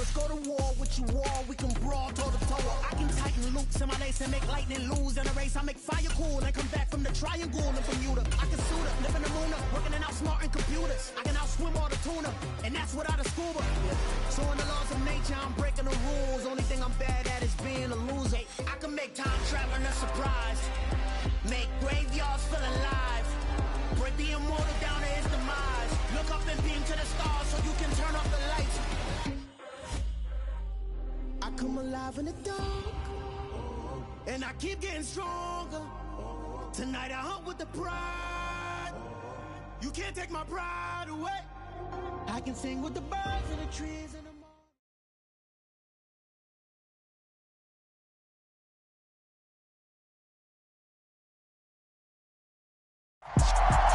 Let's go to war with you all. We can brawl toe to toe. I can tighten loops in my lace and make lightning lose in a race. I make fire cool and come back from the triangle in Bermuda. I can suit up, live in the moon up, working and outsmarting computers. I can outswim all the tuna, and that's without a scuba. So in the laws of nature, I'm breaking the rules. Only thing I'm bad at is being a loser. I can make time traveling a surprise. Make graveyards feel alive. Break the immortal down to his demise. Look up and beam to the stars so you can turn off the lights. I come alive in the dark, and I keep getting stronger. Tonight I hunt with the pride. You can't take my pride away. I can sing with the birds and the trees and the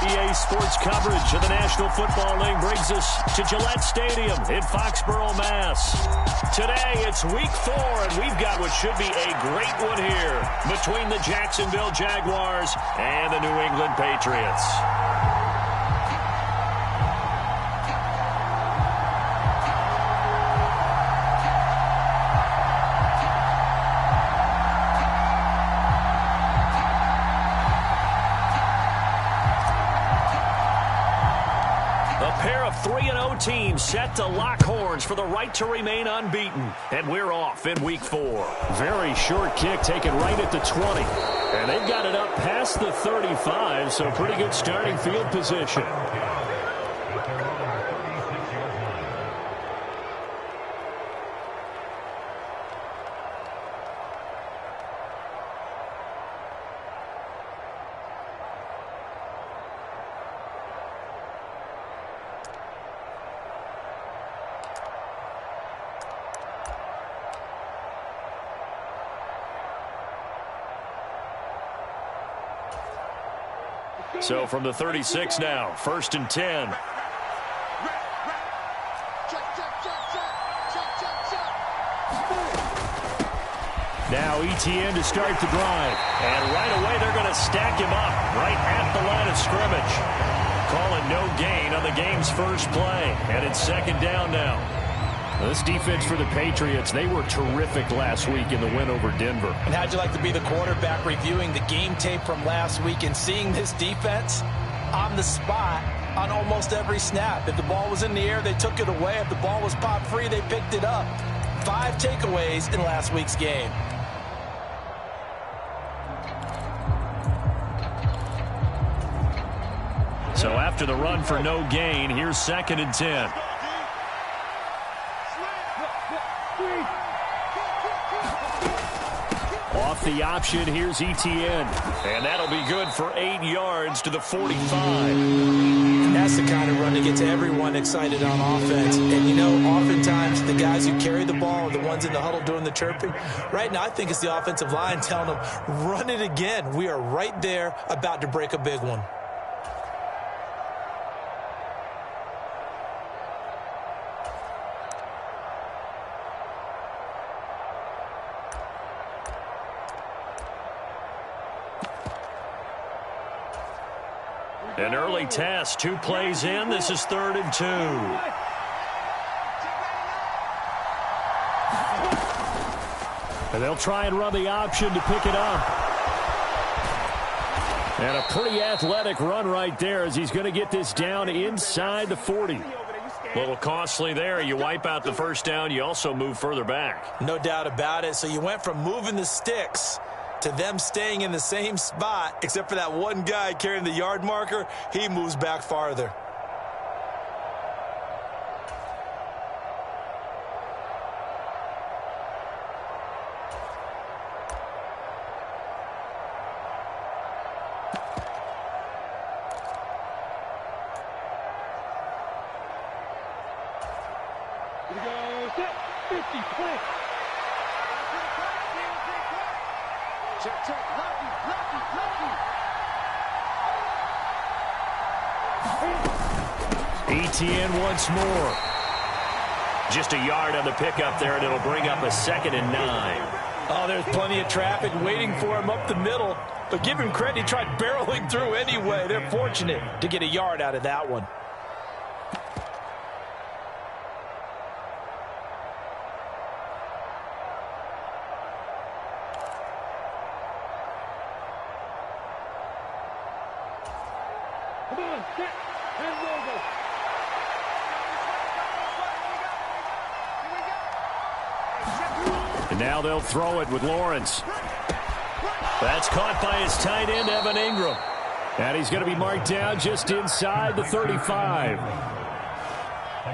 EA Sports coverage of the National Football League brings us to Gillette Stadium in Foxborough, Mass. Today, it's Week 4, and we've got what should be a great one here between the Jacksonville Jaguars and the New England Patriots. A pair of 3-0 teams set to lock horns for the right to remain unbeaten. And we're off in Week 4. Very short kick taken right at the 20. And they've got it up past the 35, so pretty good starting field position. So from the 36 now, 1st and 10. Now ETN to start the drive. And right away they're going to stack him up right at the line of scrimmage. Calling no gain on the game's first play. And it's 2nd down now. This defense for the Patriots, they were terrific last week in the win over Denver. And how'd you like to be the quarterback reviewing the game tape from last week and seeing this defense on the spot on almost every snap? If the ball was in the air, they took it away. If the ball was popped free, they picked it up. 5 takeaways in last week's game. So after the run for no gain, here's 2nd and 10. Off the option, here's ETN. And that'll be good for 8 yards to the 45. That's the kind of run that gets everyone excited on offense. And, you know, oftentimes the guys who carry the ball are the ones in the huddle doing the chirping. Right now, I think it's the offensive line telling them, run it again. We are right there about to break a big one. An early test, 2 plays in. This is 3rd and 2. And they'll try and run the option to pick it up. And a pretty athletic run right there as he's going to get this down inside the 40. A little costly there. You wipe out the 1st down. You also move further back. No doubt about it. So you went from moving the sticks to them staying in the same spot, except for that one guy carrying the yard marker. He moves back farther. Here we go, set, 50, split. Check, check, lucky. ETN once more. Just a yard on the pickup there, and it'll bring up a 2nd and 9. Oh, there's plenty of traffic waiting for him up the middle. But give him credit, he tried barreling through anyway. They're fortunate to get a yard out of that one. Run, set, and roll. And now they'll throw it with Lawrence. That's caught by his tight end, Evan Ingram. And he's going to be marked down just inside the 35.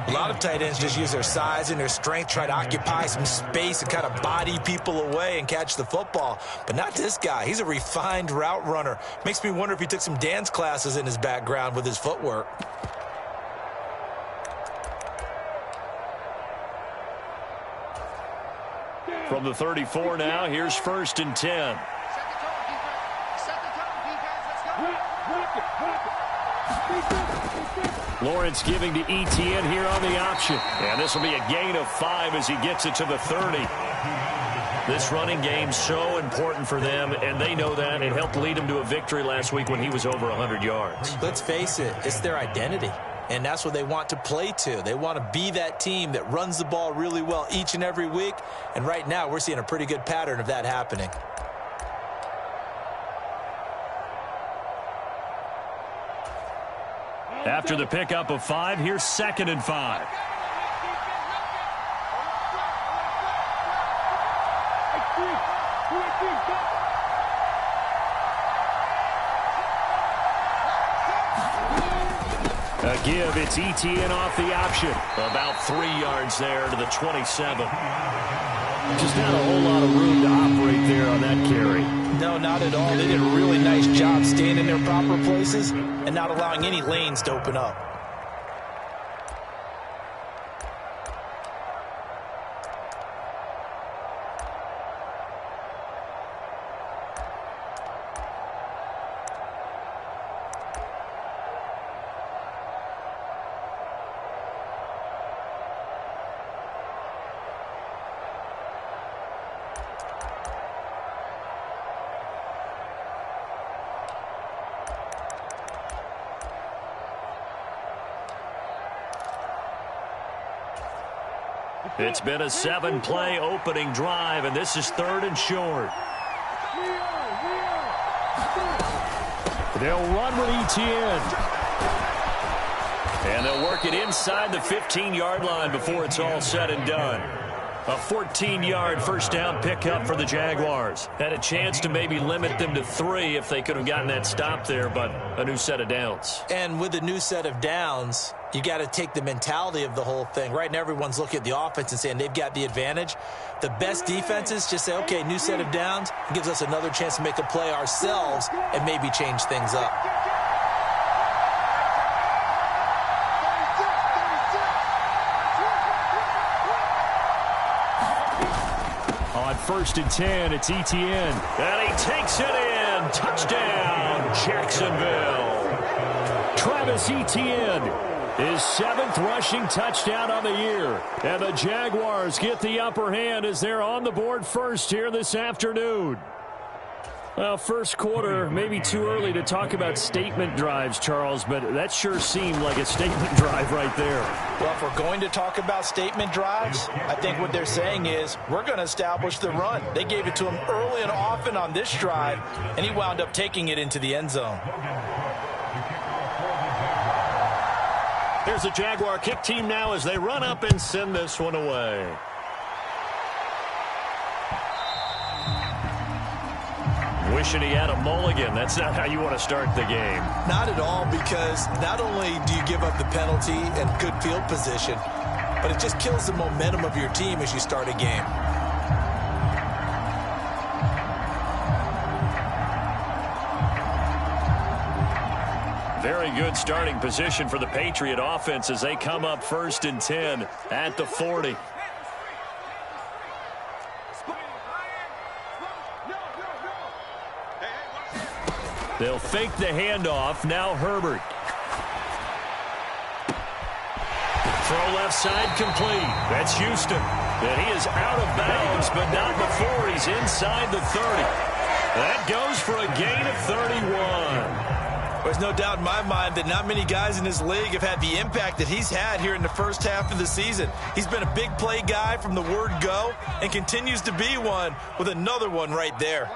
A lot of tight ends just use their size and their strength, try to occupy some space and kind of body people away and catch the football. But not this guy. He's a refined route runner. Makes me wonder if he took some dance classes in his background with his footwork. From the 34 now, here's 1st and 10. Lawrence giving to Etienne here on the option. And this will be a gain of 5 as he gets it to the 30. This running game's so important for them, and they know that. It helped lead them to a victory last week when he was over 100 yards. Let's face it, it's their identity. And that's what they want to play to. They want to be that team that runs the ball really well each and every week. And right now, we're seeing a pretty good pattern of that happening. After the pickup of 5, here's 2nd and 5. A give, it's Etienne off the option. About 3 yards there to the 27. Just not a whole lot of room to operate there on that carry. No, not at all. They did a really nice job staying in their proper places and not allowing any lanes to open up. It's been a 7-play opening drive, and this is 3rd and short. They'll run with Etienne. And they'll work it inside the 15-yard line before it's all said and done. A 14-yard first down pickup for the Jaguars. Had a chance to maybe limit them to 3 if they could have gotten that stop there, but a new set of downs. And with a new set of downs, you got to take the mentality of the whole thing. Right now, everyone's looking at the offense and saying they've got the advantage. The best defenses just say, okay, new set of downs. It gives us another chance to make a play ourselves and maybe change things up. On 1st and 10, it's Etienne. And he takes it in. Touchdown, Jacksonville. Travis Etienne, his 7th rushing touchdown on the year. And the Jaguars get the upper hand as they're on the board first here this afternoon. Well, first quarter, maybe too early to talk about statement drives, Charles, but that sure seemed like a statement drive right there. Well, if we're going to talk about statement drives, I think what they're saying is we're going to establish the run. They gave it to him early and often on this drive, and he wound up taking it into the end zone. Here's the Jaguar kick team now as they run up and send this one away. Wishing he had a mulligan. That's not how you want to start the game. Not at all, because not only do you give up the penalty and good field position, but it just kills the momentum of your team as you start a game. Very good starting position for the Patriot offense as they come up 1st and 10 at the 40. They'll fake the handoff. Now Herbert. Throw left side complete. That's Houston. And he is out of bounds, but not before he's inside the 30. That goes for a gain of 31. There's no doubt in my mind that not many guys in this league have had the impact that he's had here in the first half of the season. He's been a big play guy from the word go and continues to be one with another one right there.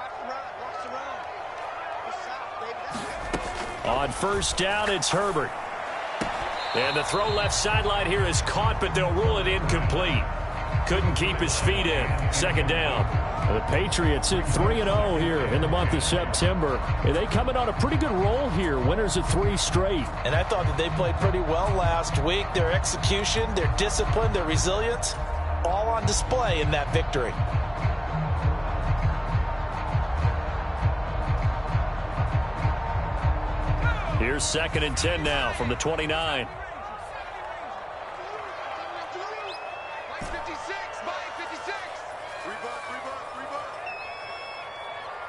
On first down, it's Herbert. And the throw left sideline here is caught, but they'll rule it incomplete. Couldn't keep his feet in. Second down. The Patriots at 3-0 here in the month of September. And they coming on a pretty good roll here. Winners of 3 straight. And I thought that they played pretty well last week. Their execution, their discipline, their resilience, all on display in that victory. Here's 2nd and 10 now from the 29.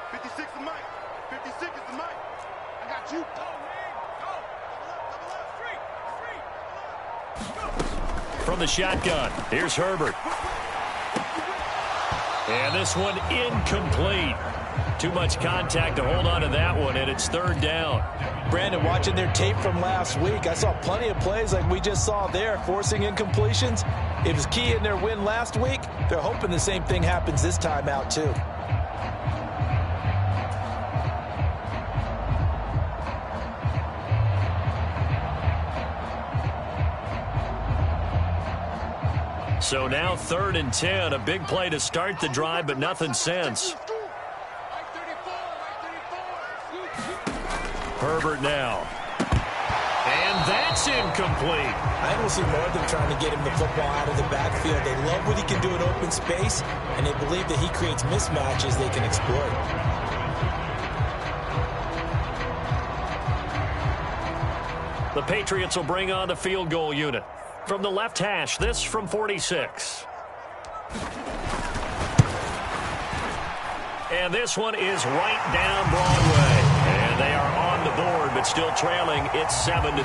56 is Mike. 56 is the Mike. I got you. Go, man. Go. Double up. Go. From the shotgun, here's Herbert. And this one incomplete. Too much contact to hold on to that one, and it's 3rd down. Brandon, watching their tape from last week, I saw plenty of plays like we just saw there, forcing incompletions. It was key in their win last week. They're hoping the same thing happens this time out, too. So now 3rd and 10, a big play to start the drive, but nothing since. Herbert now. And that's incomplete. I don't see more of them trying to get him the football out of the backfield. They love what he can do in open space, and they believe that he creates mismatches they can exploit. The Patriots will bring on the field goal unit. From the left hash, this from 46. And this one is right down Broadway. And they are on the board, but still trailing. It's 7-3.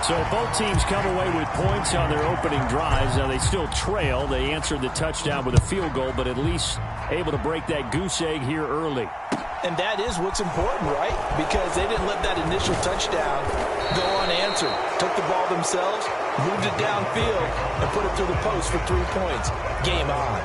So both teams come away with points on their opening drives. Now they still trail. They answered the touchdown with a field goal, but at least able to break that goose egg here early. And that is what's important, right? Because they didn't let that initial touchdown go unanswered. Took the ball themselves, moved it downfield, and put it through the post for 3 points. Game on.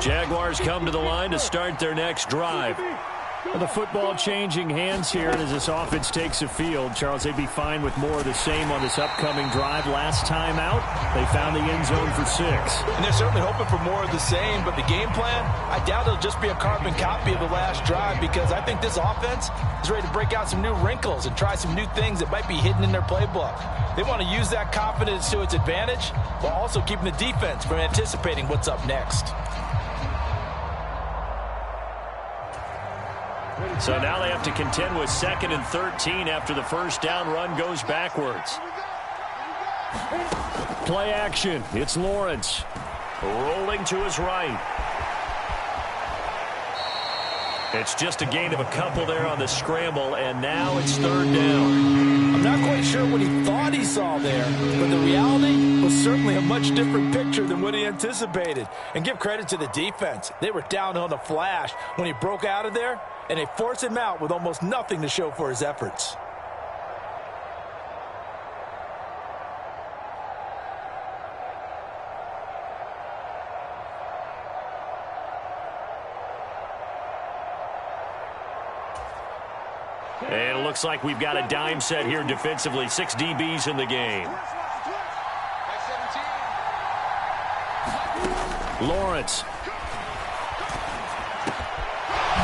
Jaguars come to the line to start their next drive. Well, the football changing hands here as this offense takes the field. Charles, they'd be fine with more of the same on this upcoming drive. Last time out, they found the end zone for 6. And they're certainly hoping for more of the same, but the game plan, I doubt it'll just be a carbon copy of the last drive, because I think this offense is ready to break out some new wrinkles and try some new things that might be hidden in their playbook. They want to use that confidence to its advantage while also keeping the defense from anticipating what's up next. So now they have to contend with 2nd and 13 after the first down run goes backwards. Play action. It's Lawrence. Rolling to his right. It's just a gain of a couple there on the scramble, and now it's 3rd down. I'm not quite sure what he thought he saw there, but the reality was certainly a much different picture than what he anticipated. And give credit to the defense. They were down on the flash when he broke out of there, and they forced him out with almost nothing to show for his efforts. And it looks like we've got a dime set here defensively. 6 DBs in the game. Lawrence.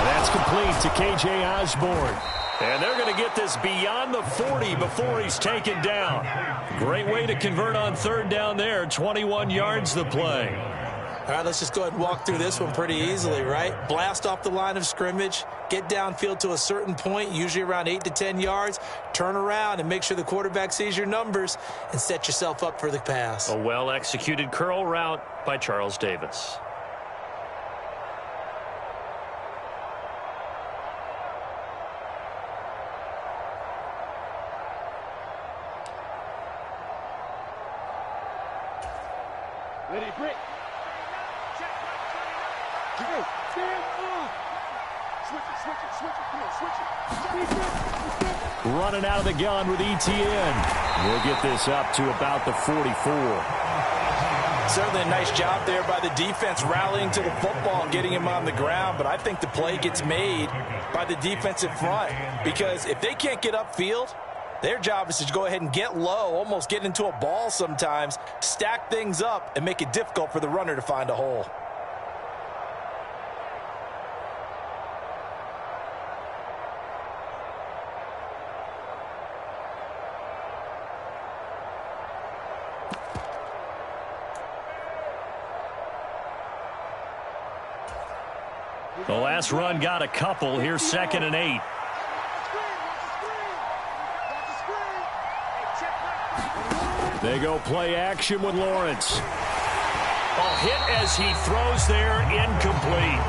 That's complete to K.J. Osborne. And they're going to get this beyond the 40 before he's taken down. Great way to convert on 3rd down there. 21 yards the play. All right, let's just go ahead and walk through this one pretty easily, right? Blast off the line of scrimmage, get downfield to a certain point, usually around 8 to 10 yards, turn around and make sure the quarterback sees your numbers and set yourself up for the pass. A well-executed curl route by Charles Davis. Ready, break. Check. Hey, stand up. Switch it, switch it, switch it. Come on, switch it. Running out of the gun with ETN. We'll get this up to about the 44. Certainly a nice job there by the defense rallying to the football and getting him on the ground, but I think the play gets made by the defensive front because if they can't get upfield, their job is to go ahead and get low, almost get into a ball sometimes, stack things up, and make it difficult for the runner to find a hole. The last run got a couple. Here's 2nd and 8. They go play action with Lawrence. A hit as he throws there, incomplete.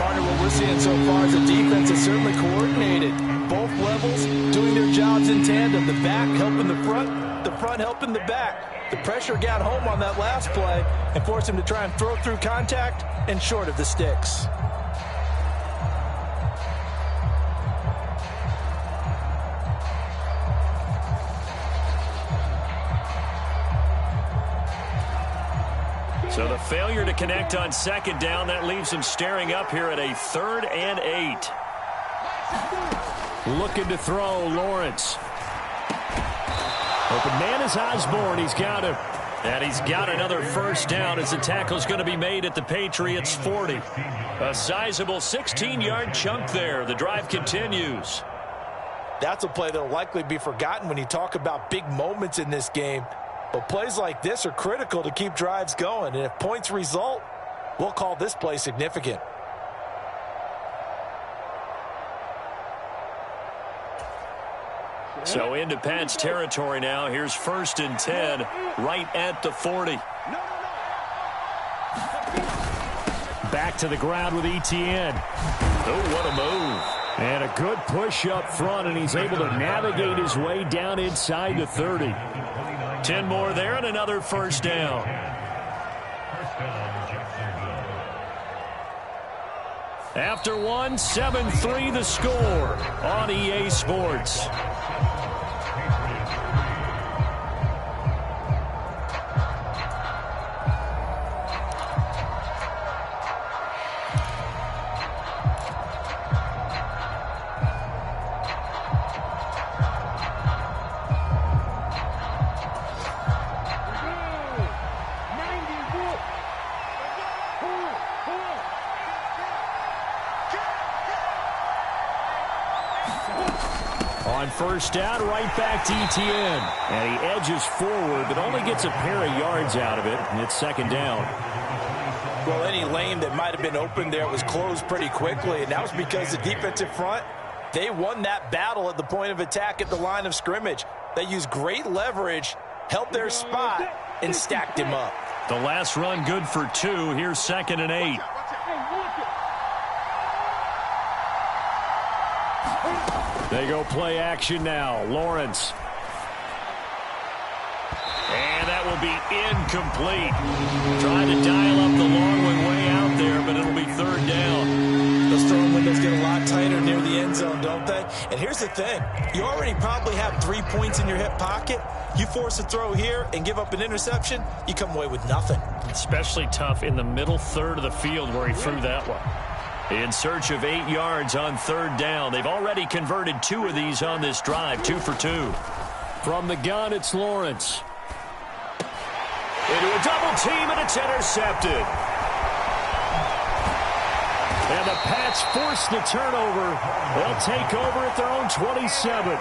Partner, what we're seeing so far is the defense is certainly coordinated. Both levels doing their jobs in tandem. The back helping the front helping the back. The pressure got home on that last play and forced him to try and throw through contact and short of the sticks. So the failure to connect on 2nd down, that leaves him staring up here at a 3rd and 8. Looking to throw, Lawrence. Open man is Osborne. He's got him. And he's got another 1st down as the tackle's going to be made at the Patriots' 40. A sizable 16-yard chunk there. The drive continues. That's a play that will likely be forgotten when you talk about big moments in this game. But plays like this are critical to keep drives going. And if points result, we'll call this play significant. So into Pat's territory now. Here's 1st and 10 right at the 40. Back to the ground with ETN. Oh, what a move. And a good push up front, and he's able to navigate his way down inside the 30. 10 more there and another 1st down. After one, 7-3 the score on EA Sports. On 1st down, right back to ETN. And he edges forward, but only gets a pair of yards out of it, and it's 2nd down. Well, any lane that might have been open there was closed pretty quickly, and that was because the defensive front, they won that battle at the point of attack at the line of scrimmage. They used great leverage, held their spot, and stacked him up. The last run good for 2. Here's 2nd and 8. They go play action now. Lawrence. And that will be incomplete. Trying to dial up the long one way out there, but it'll be 3rd down. Those throwing windows get a lot tighter near the end zone, don't they? And here's the thing. You already probably have 3 points in your hip pocket. You force a throw here and give up an interception, you come away with nothing. Especially tough in the middle 3rd of the field where he threw that one. In search of 8 yards on 3rd down. They've already converted 2 of these on this drive, 2 for 2. From the gun, it's Lawrence. Into a double team, and it's intercepted. And the Pats force the turnover. They'll take over at their own 27.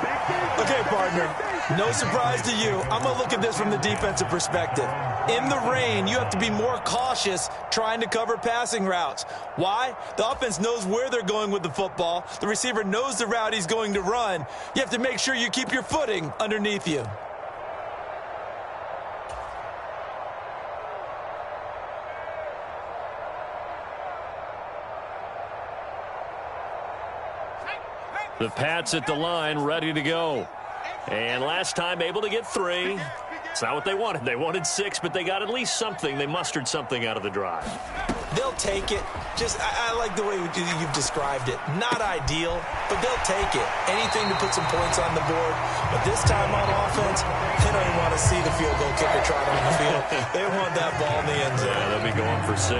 Okay, partner, no surprise to you. I'm going to look at this from the defensive perspective. In the rain, you have to be more cautious trying to cover passing routes. Why? The offense knows where they're going with the football. The receiver knows the route he's going to run. You have to make sure you keep your footing underneath you. The Pats at the line, ready to go. And last time able to get 3. It's not what they wanted. They wanted 6, but they got at least something. They mustered something out of the drive. They'll take it. I like the way you've described it. Not ideal, but they'll take it. Anything to put some points on the board. But this time on offense, they don't even want to see the field goal kicker trot on the field. They want that ball in the end zone. Yeah, they'll be going for 6.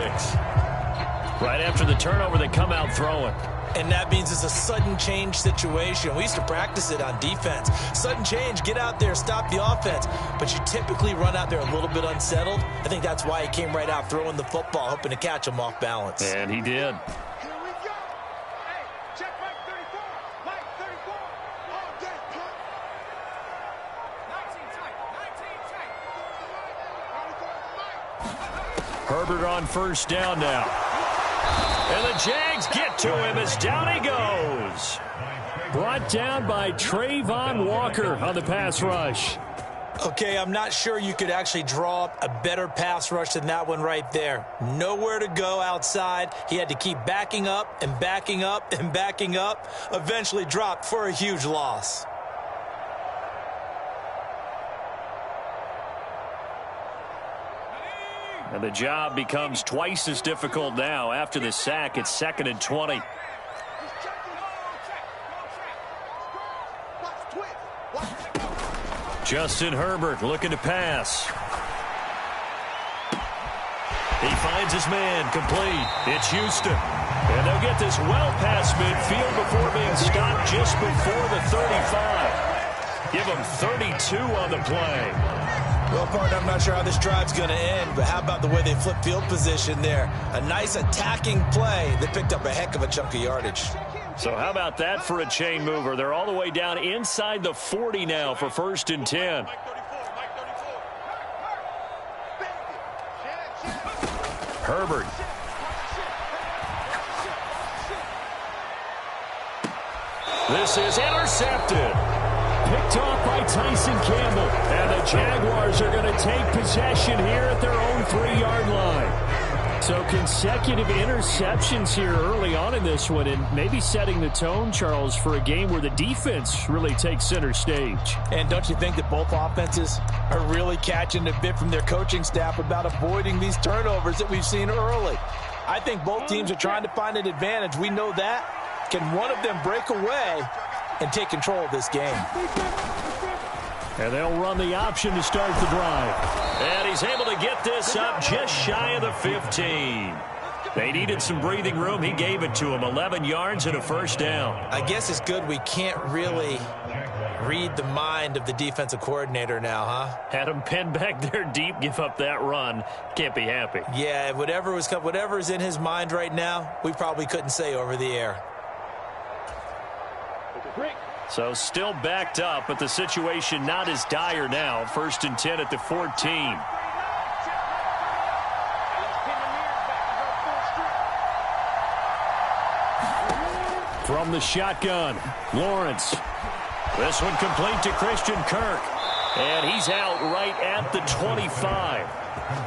Right after the turnover, they come out throwing. And that means it's a sudden change situation. We used to practice it on defense. Sudden change, get out there, stop the offense. But you typically run out there a little bit unsettled. I think that's why he came right out throwing the football, hoping to catch him off balance. And he did. Here we go. Hey, check Mike 34. Mike 34. All day, punt. 19 tight. Herbert on first down now. And the Jags get to him as down he goes. Brought down by Trayvon Walker on the pass rush. Okay, I'm not sure you could actually draw up a better pass rush than that one right there. Nowhere to go outside. He had to keep backing up and backing up and backing up. Eventually dropped for a huge loss. And the job becomes twice as difficult now. After the sack, it's 2nd and 20. Justin Herbert looking to pass. He finds his man complete. It's Houston. And they'll get this well past midfield before being stopped just before the 35. Give them 32 on the play. Well, partner, I'm not sure how this drive's going to end, but how about the way they flip field position there? A nice attacking play that picked up a heck of a chunk of yardage. So how about that for a chain mover? They're all the way down inside the 40 now for 1st and 10. Herbert. This is intercepted. Picked off by Tyson Campbell. And the Jaguars are going to take possession here at their own 3-yard line. So consecutive interceptions here early on in this one, and maybe setting the tone, Charles, for a game where the defense really takes center stage. And don't you think that both offenses are really catching a bit from their coaching staff about avoiding these turnovers that we've seen early? I think both teams are trying to find an advantage. We know that. Can one of them break away and take control of this game? And they'll run the option to start the drive. And he's able to get this up just shy of the 15. They needed some breathing room. He gave it to them. 11 yards and a 1st down. I guess it's good we can't really read the mind of the defensive coordinator now, huh? Had him pinned back there deep, give up that run. Can't be happy. Yeah, whatever's in his mind right now, we probably couldn't say over the air. So still backed up, but the situation not as dire now. 1st and 10 at the 14. From the shotgun, Lawrence. This one complete to Christian Kirk. And he's out right at the 25.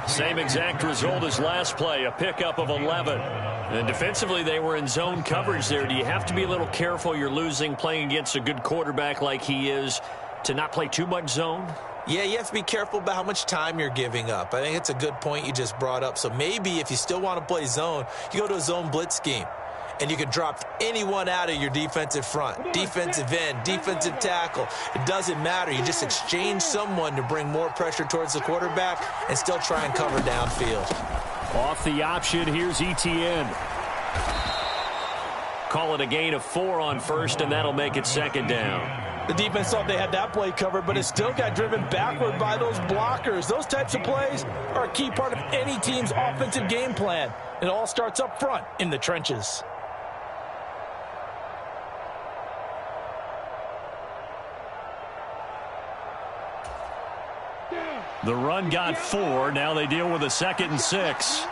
Same exact result as last play, a pickup of 11. And defensively, they were in zone coverage there. Do you have to be a little careful you're losing playing against a good quarterback like he is to not play too much zone? Yeah, you have to be careful about how much time you're giving up. I think it's a good point you just brought up. So maybe if you still want to play zone, you go to a zone blitz scheme. And you can drop anyone out of your defensive front, defensive end, defensive tackle. It doesn't matter. You just exchange someone to bring more pressure towards the quarterback and still try and cover downfield. Off the option, here's Etienne. Call it a gain of 4 on 1st, and that'll make it 2nd down. The defense thought they had that play covered, but it still got driven backward by those blockers. Those types of plays are a key part of any team's offensive game plan. It all starts up front in the trenches. The run got 4. Now they deal with a 2nd and 6.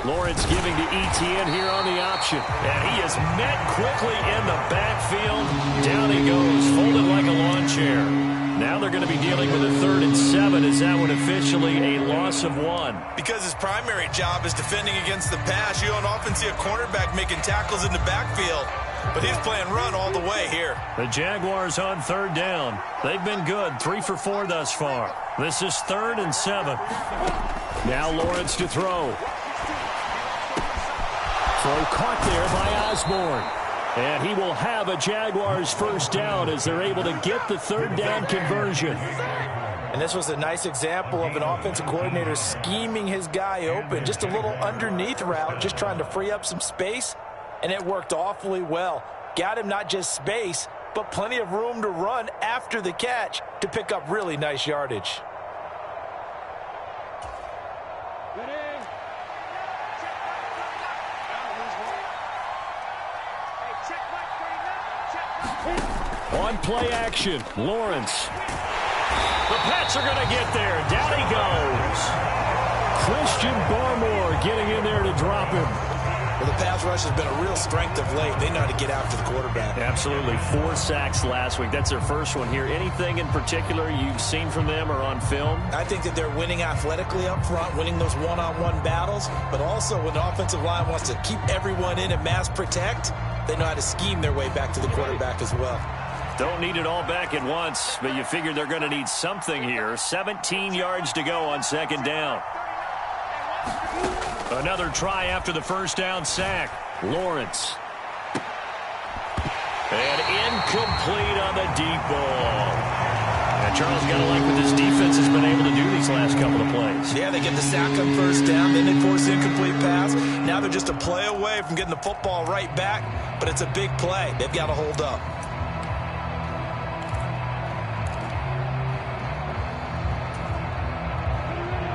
Lawrence giving to Etienne here on the option. And he is met quickly in the backfield. Down he goes, folded like a lawn chair. Now they're going to be dealing with a 3rd and 7. Is that one officially a loss of 1? Because his primary job is defending against the pass. You don't often see a cornerback making tackles in the backfield. But he's playing run all the way here. The Jaguars on 3rd down. They've been good, 3 for 4 thus far. This is 3rd and 7. Now Lawrence to throw. Throw caught there by Osborne. And he will have a Jaguars first down as they're able to get the 3rd down conversion. And this was a nice example of an offensive coordinator scheming his guy open. Just a little underneath route, just trying to free up some space. And it worked awfully well. Got him not just space, but plenty of room to run after the catch to pick up really nice yardage. On play action, Lawrence. The Pats are going to get there. Down he goes. Christian Barmore getting in there to drop him. Well, the pass rush has been a real strength of late. They know how to get after the quarterback. Absolutely. 4 sacks last week. That's their first one here. Anything in particular you've seen from them or on film? I think that they're winning athletically up front, winning those one-on-one battles, but also when the offensive line wants to keep everyone in and mass protect, they know how to scheme their way back to the quarterback as well. Don't need it all back at once, but you figure they're going to need something here. 17 yards to go on 2nd down. Another try after the first down sack. Lawrence. And incomplete on the deep ball. And Charles, got to like what this defense has been able to do these last couple of plays. Yeah, they get the sack on first down, then they force the incomplete pass. Now they're just a play away from getting the football right back, but it's a big play. They've got to hold up.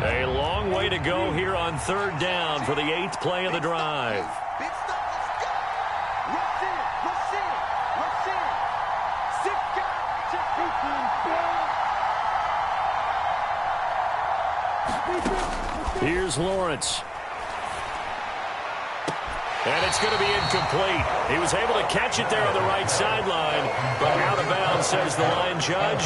A long way to go here on 3rd down for the 8th play of the drive. Big stuff, let's go. Rush in, rush in, rush in. 6 guys, check defense. Here's Lawrence. And it's going to be incomplete. He was able to catch it there on the right sideline, but out of bounds, says the line judge.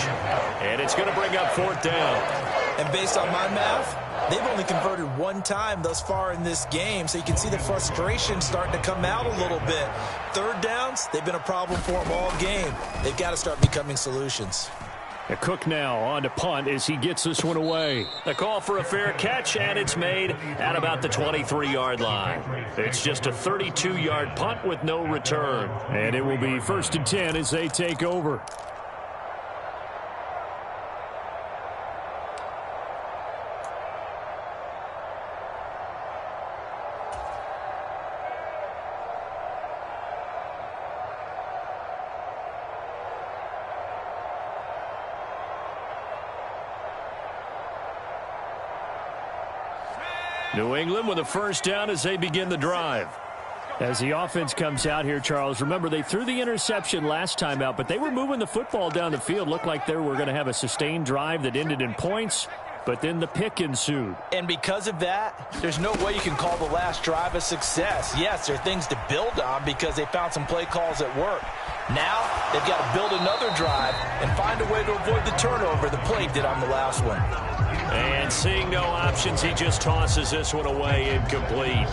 And it's going to bring up 4th down. And based on my math, they've only converted 1 time thus far in this game, so you can see the frustration starting to come out a little bit. 3rd downs, they've been a problem for them all game. They've got to start becoming solutions. Cook now on to punt as he gets this one away. The call for a fair catch, and it's made at about the 23-yard line. It's just a 32-yard punt with no return. And it will be 1st and 10 as they take over. New England with a first down as they begin the drive. As the offense comes out here, Charles, remember they threw the interception last time out, but they were moving the football down the field. Looked like they were going to have a sustained drive that ended in points, but then the pick ensued. And because of that, there's no way you can call the last drive a success. Yes, there are things to build on because they found some play calls that work. Now they've got to build another drive and find a way to avoid the turnover the play did on the last one. And seeing no options, he just tosses this one away incomplete.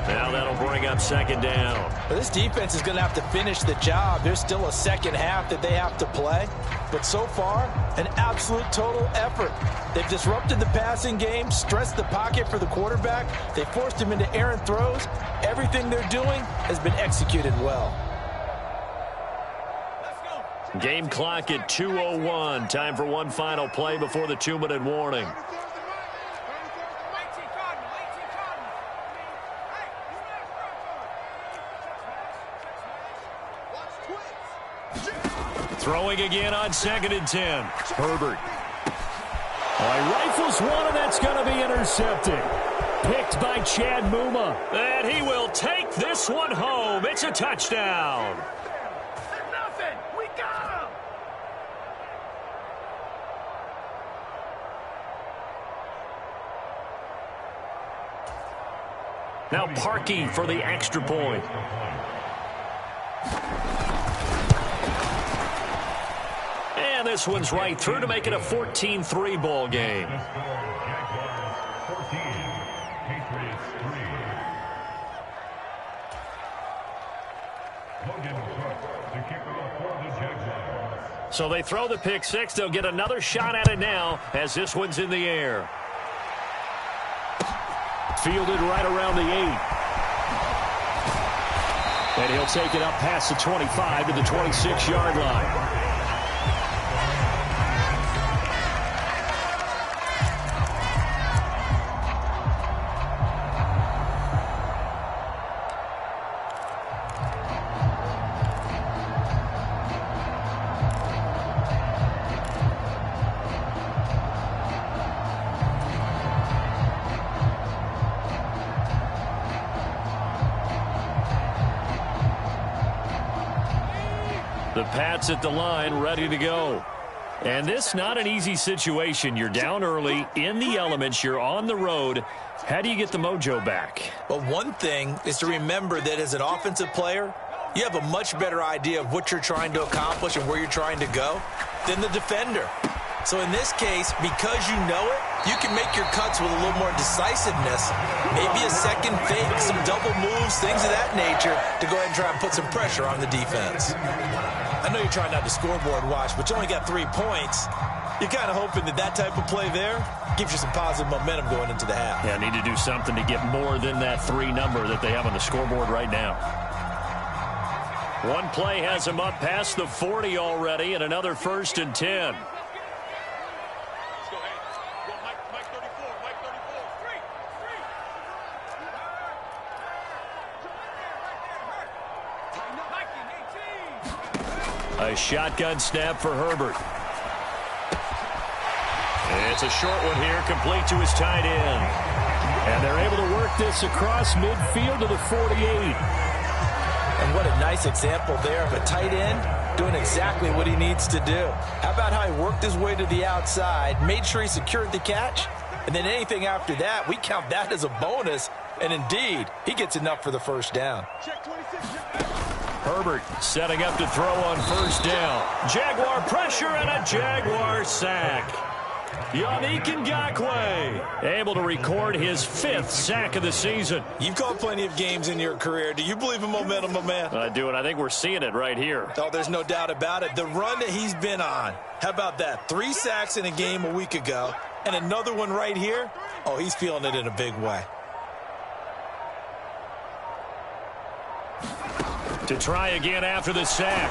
Now that'll bring up 2nd down. Well, this defense is going to have to finish the job. There's still a second half that they have to play. But so far, an absolute total effort. They've disrupted the passing game, stressed the pocket for the quarterback. They forced him into errant throws. Everything they're doing has been executed well. Game clock at 2:01. Time for one final play before the 2-minute warning. Throwing again on 2nd and 10. Herbert. He rifles one, and that's going to be intercepted. Picked by Chad Muma. And he will take this one home. It's a touchdown. Now Parkey for the extra point. And this one's right through to make it a 14-3 ball game. So they throw the pick six. They'll get another shot at it now as this one's in the air. Fielded right around the 8. And he'll take it up past the 25 to the 26-yard line. The Pats at the line, ready to go. And this not an easy situation. You're down early, in the elements, you're on the road. How do you get the mojo back? Well, one thing is to remember that as an offensive player, you have a much better idea of what you're trying to accomplish and where you're trying to go than the defender. So in this case, because you know it, you can make your cuts with a little more decisiveness. Maybe a second fake, some double moves, things of that nature to go ahead and try and put some pressure on the defense. I know you're trying not to scoreboard watch, but you only got 3 points. You're kind of hoping that that type of play there gives you some positive momentum going into the half. Yeah, need to do something to get more than that 3 number that they have on the scoreboard right now. One play has him up past the 40 already, and another 1st and 10. A shotgun snap for Herbert. It's a short one here, complete to his tight end. And they're able to work this across midfield to the 48. And what a nice example there of a tight end doing exactly what he needs to do. How about how he worked his way to the outside, made sure he secured the catch, and then anything after that, we count that as a bonus. And indeed, he gets enough for the 1st down. Herbert setting up to throw on 1st down. Jaguar pressure and a Jaguar sack. Yannick Ngakoue able to record his 5th sack of the season. You've called plenty of games in your career. Do you believe in momentum, my man? I do, and I think we're seeing it right here. Oh, there's no doubt about it. The run that he's been on. How about that? 3 sacks in a game a week ago, and another one right here. Oh, he's feeling it in a big way. To try again after the sack.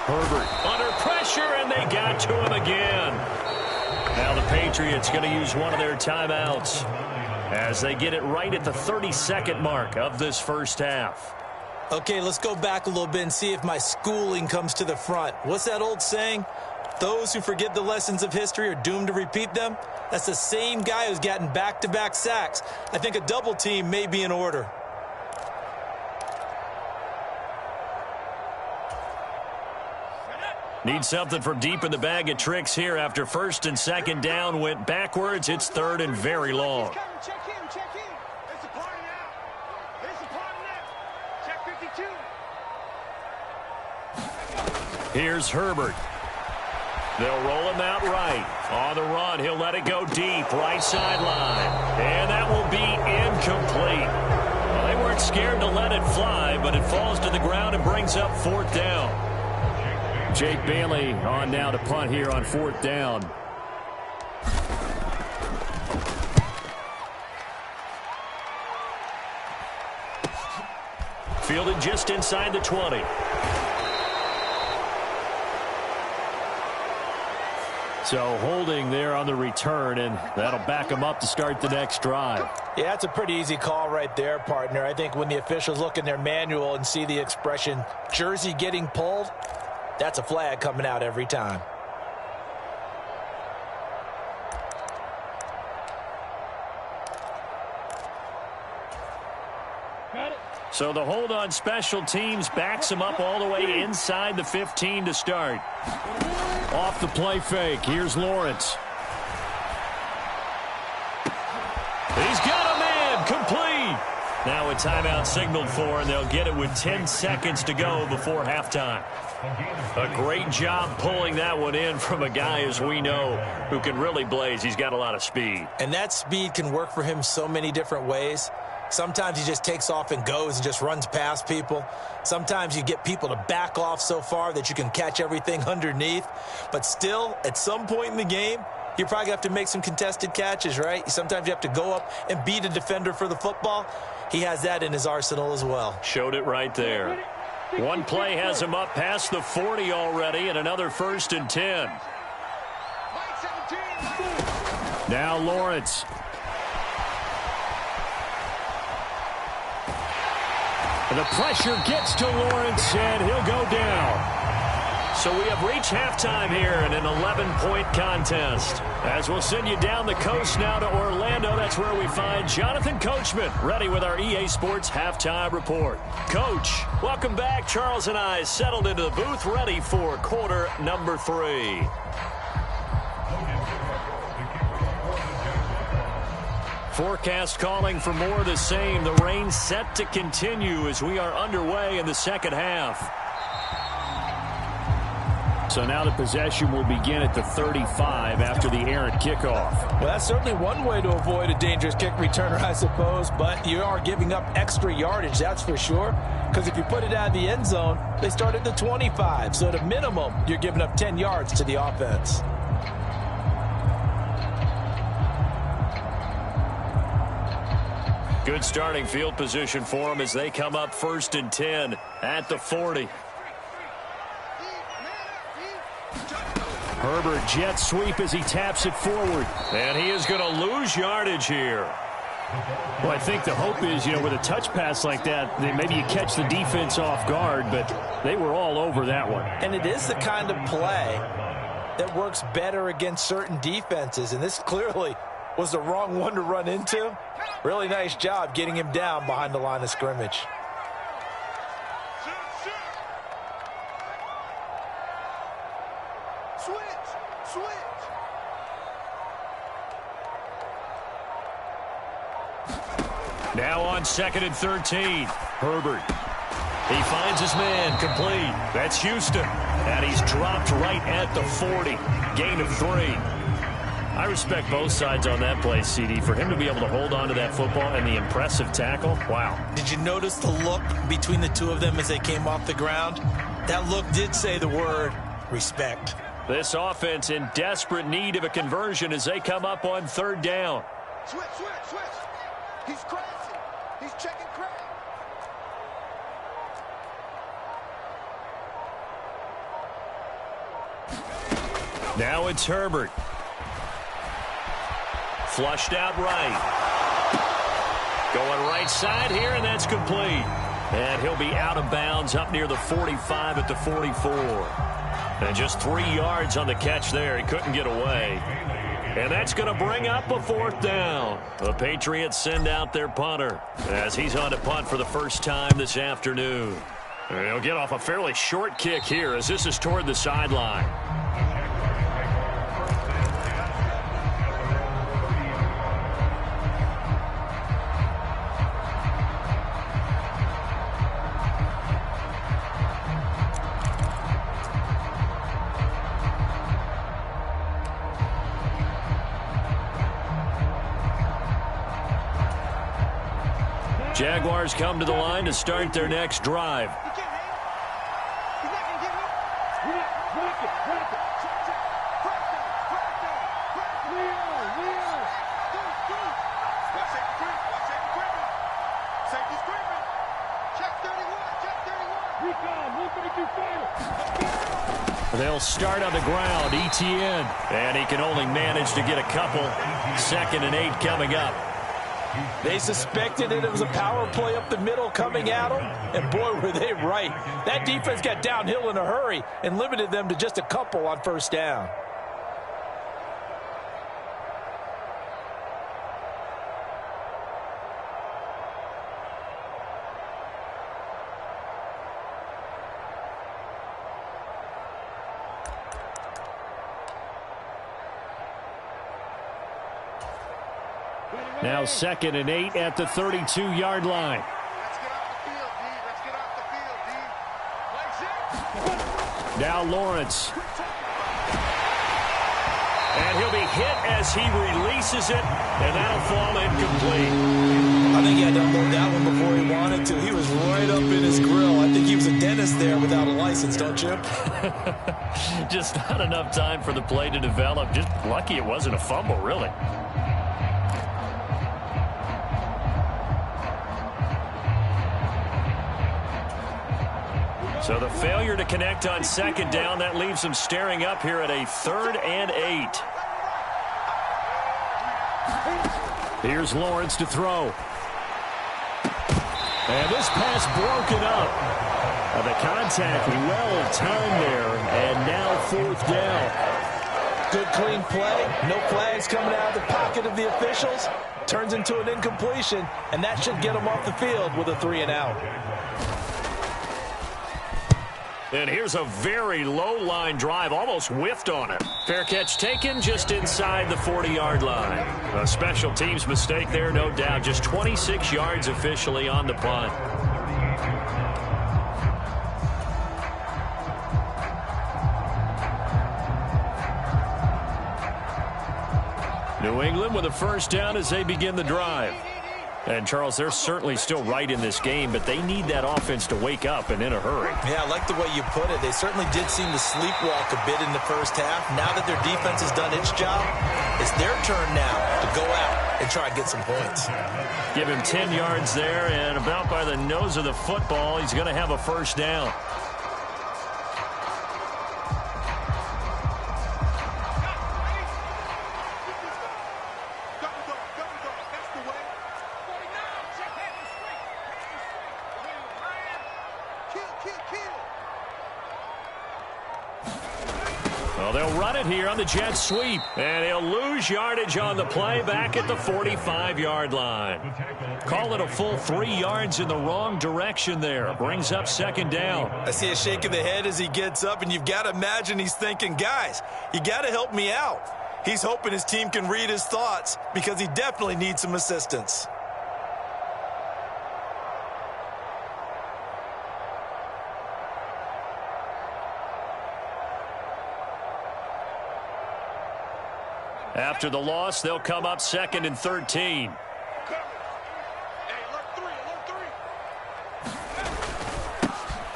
Herbert under pressure, and they got to him again. Now the Patriots going to use one of their timeouts as they get it right at the 32nd mark of this 1st half. Okay, let's go back a little bit and see if my schooling comes to the front. What's that old saying? Those who forget the lessons of history are doomed to repeat them. That's the same guy who's gotten back-to-back sacks. I think a double team may be in order. Need something from deep in the bag of tricks here after 1st and 2nd down went backwards. It's 3rd and very long. Check him, check him. It's a party now. It's a party now. Check 52. Here's Herbert. They'll roll him out right. On the run, he'll let it go deep, right sideline. And that will be incomplete. Well, they weren't scared to let it fly, but it falls to the ground and brings up 4th down. Jake Bailey on now to punt here on 4th down. Fielded just inside the 20. So holding there on the return, and that'll back them up to start the next drive. Yeah, that's a pretty easy call right there, partner. I think when the officials look in their manual and see the expression jersey getting pulled, that's a flag coming out every time. So the hold on special teams backs him up all the way inside the 15 to start. Off the play fake. Here's Lawrence. He's got a man. Complete. Now a timeout signaled for, and they'll get it with 10 seconds to go before halftime. A great job pulling that one in from a guy, as we know, who can really blaze. He's got a lot of speed. And that speed can work for him so many different ways. Sometimes he just takes off and goes and just runs past people. Sometimes you get people to back off so far that you can catch everything underneath. But still, at some point in the game, you're probably going to have to make some contested catches, right? Sometimes you have to go up and beat a defender for the football. He has that in his arsenal as well. Showed it right there. One play has him up past the 40 already, and another 1st and 10. Now Lawrence. And the pressure gets to Lawrence, and he'll go down. So we have reached halftime here in an 11-point contest. As we'll send you down the coast now to Orlando, that's where we find Jonathan Coachman, ready with our EA Sports Halftime Report. Coach, welcome back. Charles and I settled into the booth, ready for quarter number 3. Forecast calling for more of the same. The rain set to continue as we are underway in the second half. So now the possession will begin at the 35 after the errant kickoff. Well, that's certainly one way to avoid a dangerous kick returner, I suppose, but you are giving up extra yardage, that's for sure, because if you put it out of the end zone, they start at the 25, so at a minimum, you're giving up 10 yards to the offense. Good starting field position for them as they come up 1st and 10 at the 40. Herbert jet sweep as he taps it forward. And he is going to lose yardage here. Well, I think the hope is, with a touch pass like that, maybe you catch the defense off guard, but they were all over that one. And it is the kind of play that works better against certain defenses, and this clearly was the wrong one to run into. Really nice job getting him down behind the line of scrimmage. Now on 2nd and 13. Herbert. He finds his man, complete. That's Houston. And he's dropped right at the 40. Gain of 3. I respect both sides on that play, CD. For him to be able to hold on to that football and the impressive tackle, wow. Did you notice the look between the two of them as they came off the ground? That look did say the word respect. This offense in desperate need of a conversion as they come up on 3rd down. Switch. He's crashing. He's checking crash. Now it's Herbert. Flushed out right. Going right side here, and that's complete. And he'll be out of bounds up near the 45 at the 44. And just 3 yards on the catch there. He couldn't get away. And that's going to bring up a 4th down. The Patriots send out their punter as he's on to punt for the first time this afternoon. And he'll get off a fairly short kick here as this is toward the sideline. Jaguars come to the line to start their next drive. They'll start on the ground, ETN. And he can only manage to get a couple. 2nd and 8 coming up. They suspected it was a power play up the middle coming at them, and boy, were they right. That defense got downhill in a hurry and limited them to just a couple on 1st down. Now 2nd and 8 at the 32-yard line. Let's get off the field, D. Let's get off the field, D. Now Lawrence. And he'll be hit as he releases it, and that'll fall incomplete. I think he had to unload that one before he wanted to. He was right up in his grill. I think he was a dentist there without a license, don't you? Just not enough time for the play to develop. Just lucky it wasn't a fumble, really. So the failure to connect on second down, that leaves them staring up here at a 3rd and 8. Here's Lawrence to throw. And this pass broken up. The contact well timed there, and now 4th down. Good clean play. No flags coming out of the pocket of the officials. Turns into an incompletion, and that should get them off the field with a 3 and out. And here's a very low-line drive, almost whiffed on it. Fair catch taken just inside the 40-yard line. A special teams mistake there, no doubt. Just 26 yards officially on the punt. New England with a 1st down as they begin the drive. And, Charles, they're certainly still right in this game, but they need that offense to wake up and in a hurry. Yeah, I like the way you put it. They certainly did seem to sleepwalk a bit in the first half. Now that their defense has done its job, it's their turn now to go out and try and get some points. Give him 10 yards there, and about by the nose of the football, he's going to have a 1st down. Well, they'll run it here on the jet sweep, and he'll lose yardage on the play back at the 45-yard line. Call it a full 3 yards in the wrong direction there. Brings up 2nd down. I see a shake of the head as he gets up, and you've got to imagine he's thinking, guys, you got to help me out. He's hoping his team can read his thoughts because he definitely needs some assistance. After the loss, they'll come up 2nd and 13.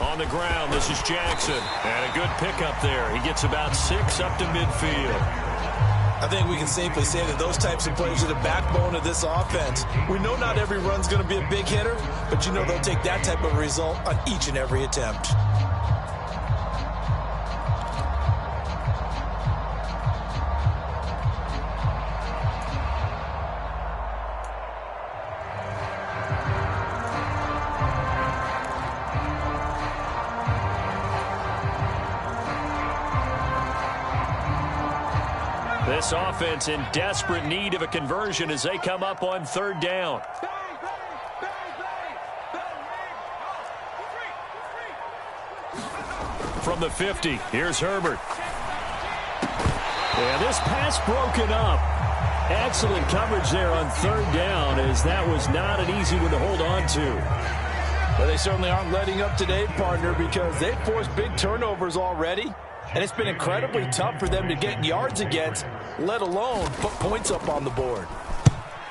On the ground, this is Jackson. And a good pickup there. He gets about 6 up to midfield. I think we can safely say that those types of plays are the backbone of this offense. We know not every run's going to be a big hitter, but you know they'll take that type of result on each and every attempt. This offense in desperate need of a conversion as they come up on 3rd down. From the 50, here's Herbert. Yeah, this pass broken up. Excellent coverage there on 3rd down, as that was not an easy one to hold on to. Well, they certainly aren't letting up today, partner, because they've forced big turnovers already. And it's been incredibly tough for them to get yards against, let alone put points up on the board.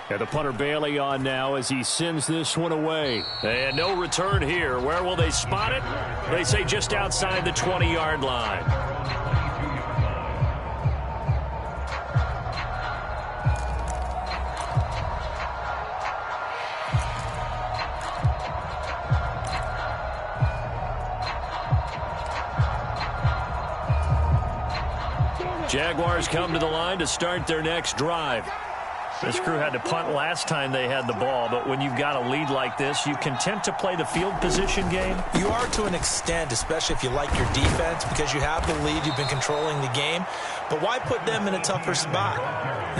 And the punter Bailey on now as he sends this one away. And no return here. Where will they spot it? They say just outside the 20-yard line. Jaguars come to the line to start their next drive. This crew had to punt last time they had the ball, but when you've got a lead like this, you content to play the field position game? You are to an extent, especially if you like your defense, because you have the lead, you've been controlling the game. But why put them in a tougher spot?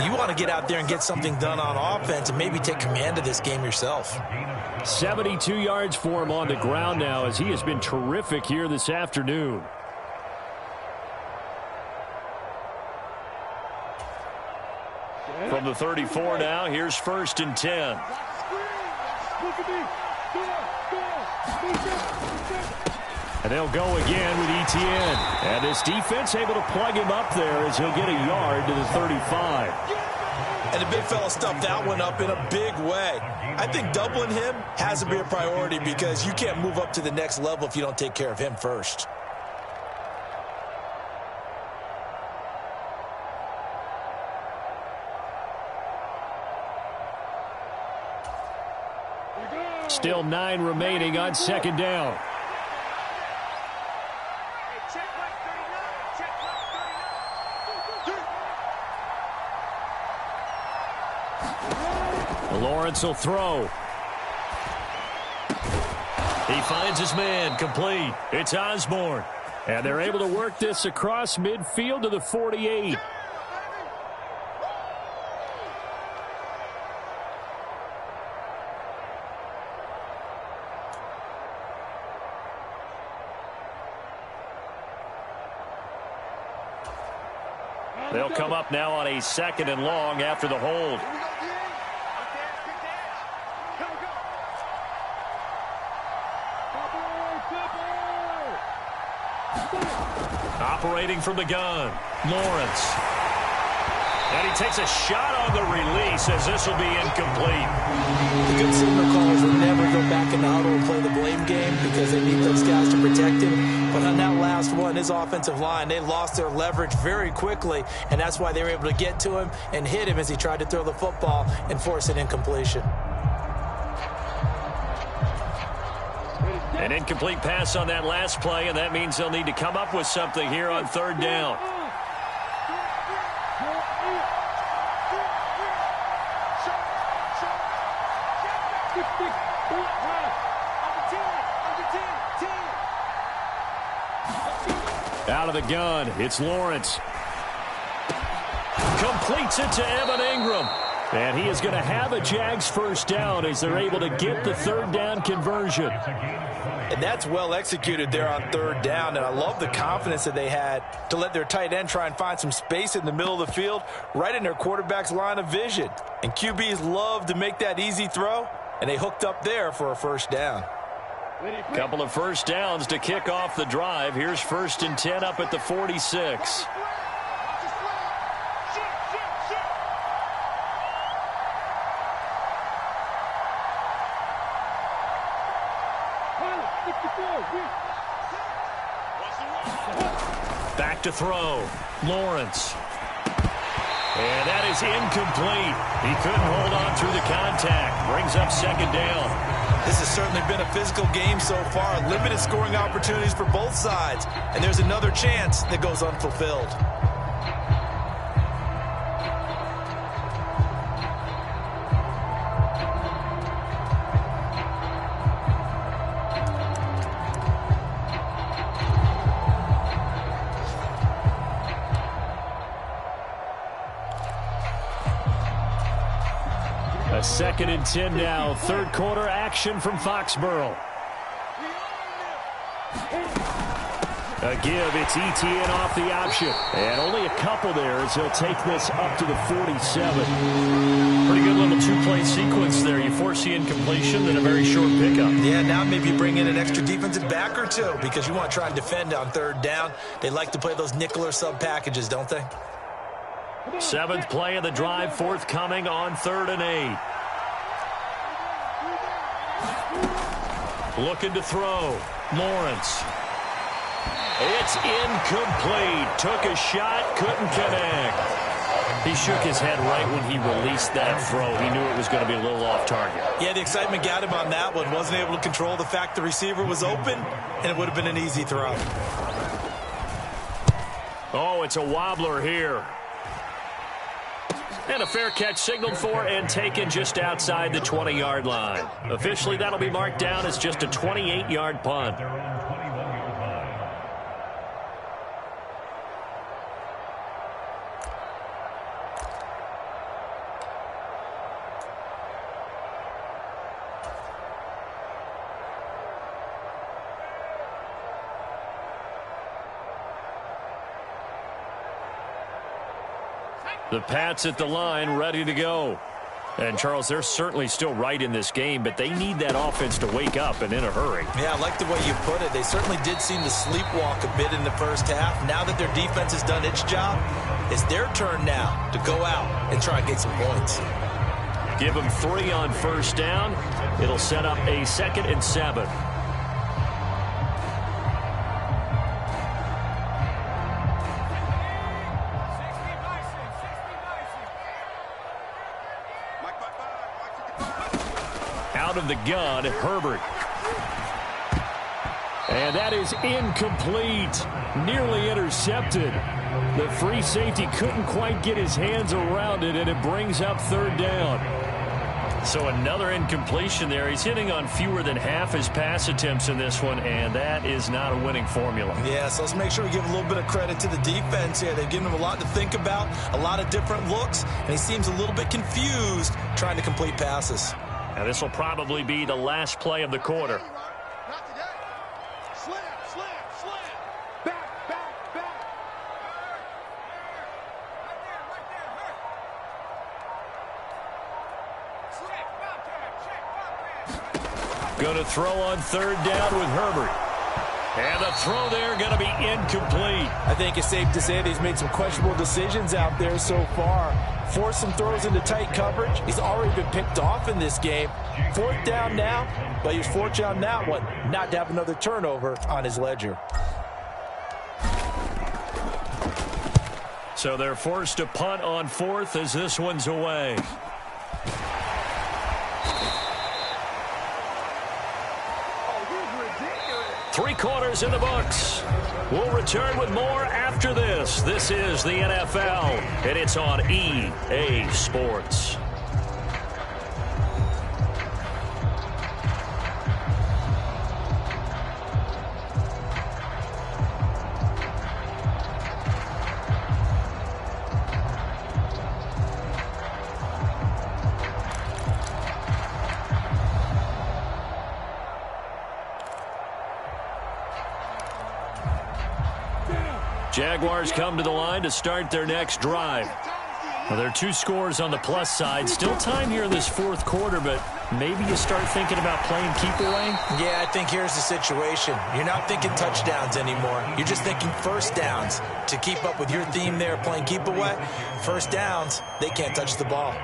You want to get out there and get something done on offense and maybe take command of this game yourself. 72 yards for him on the ground now as he has been terrific here this afternoon. From the 34 now, here's 1st and 10. And they'll go again with Etienne. And this defense able to plug him up there as he'll get a yard to the 35. And the big fella stuffed that one up in a big way. I think doubling him has to be a priority because you can't move up to the next level if you don't take care of him first. Still 9 remaining on second down. Lawrence will throw. He finds his man, complete. It's Osborne. And they're able to work this across midfield to the 48. They'll come up now on a 2nd and long after the hold. Operating from the gun, Lawrence. And he takes a shot on the release as this will be incomplete. The good signal callers will never go back in the huddle and play the blame game because they need those guys to protect him. But on that last one, his offensive line, they lost their leverage very quickly, and that's why they were able to get to him and hit him as he tried to throw the football and force an incompletion. An incomplete pass on that last play, and that means they'll need to come up with something here on 3rd down. Out of the gun, it's Lawrence. Completes it to Evan Ingram. And he is going to have a Jags first down as they're able to get the 3rd down conversion. And that's well executed there on 3rd down. And I love the confidence that they had to let their tight end try and find some space in the middle of the field, right in their quarterback's line of vision. And QBs love to make that easy throw, and they hooked up there for a first down. Couple of first downs to kick off the drive. Here's 1st and 10 up at the 46. Back to throw. Lawrence. And that is incomplete. He couldn't hold on through the contact. Brings up 2nd down. This has certainly been a physical game so far. Limited scoring opportunities for both sides. And there's another chance that goes unfulfilled. A 2nd and 10 now. 3rd quarter action from Foxborough. A give. It's Etienne off the option. And only a couple there as he'll take this up to the 47. Pretty good little 2-play sequence there. You force the incompletion, then a very short pickup. Yeah, now maybe bring in an extra defensive back or two because you want to try and defend on 3rd down. They like to play those nickel or sub packages, don't they? 7th play of the drive, forthcoming on 3rd and 8. Looking to throw. Lawrence. It's incomplete. Took a shot, couldn't connect. He shook his head right when he released that throw. He knew it was going to be a little off target. Yeah, the excitement got him on that one. Wasn't able to control the fact the receiver was open, and it would have been an easy throw. Oh, it's a wobbler here. And a fair catch signaled for and taken just outside the 20-yard line. Officially, that'll be marked down as just a 28-yard punt. The Pats at the line, ready to go. And, Charles, they're certainly still right in this game, but they need that offense to wake up and in a hurry. Yeah, I like the way you put it. They certainly did seem to sleepwalk a bit in the first half. Now that their defense has done its job, it's their turn now to go out and try and get some points. Give them 3 on first down. It'll set up a 2nd and 7. Out of the gun, Herbert. And that is incomplete. Nearly intercepted. The free safety couldn't quite get his hands around it, and it brings up 3rd down. So another incompletion there. He's hitting on fewer than half his pass attempts in this one, and that is not a winning formula. Yeah, so let's make sure we give a little bit of credit to the defense here. They've given him a lot to think about, a lot of different looks, and he seems a little bit confused trying to complete passes. Now this will probably be the last play of the quarter. Not today. Slam, slam, slam. Back, back, back. Right there, hurt. Going to throw on 3rd down with Herbert. And the throw there going to be incomplete. I think it's safe to say that he's made some questionable decisions out there so far. Forced some throws into tight coverage. He's already been picked off in this game. 4th down now, but he's fortunate on that one not to have another turnover on his ledger. So they're forced to punt on 4th as this one's away. Three quarters in the books. We'll return with more after this. This is the NFL, and it's on EA Sports. Jaguars come to the line to start their next drive. Well, there are 2 scores on the plus side. Still time here in this 4th quarter, but maybe you start thinking about playing keep away? Yeah, I think here's the situation. You're not thinking touchdowns anymore. You're just thinking first downs. To keep up with your theme there, playing keep away, first downs, they can't touch the ball.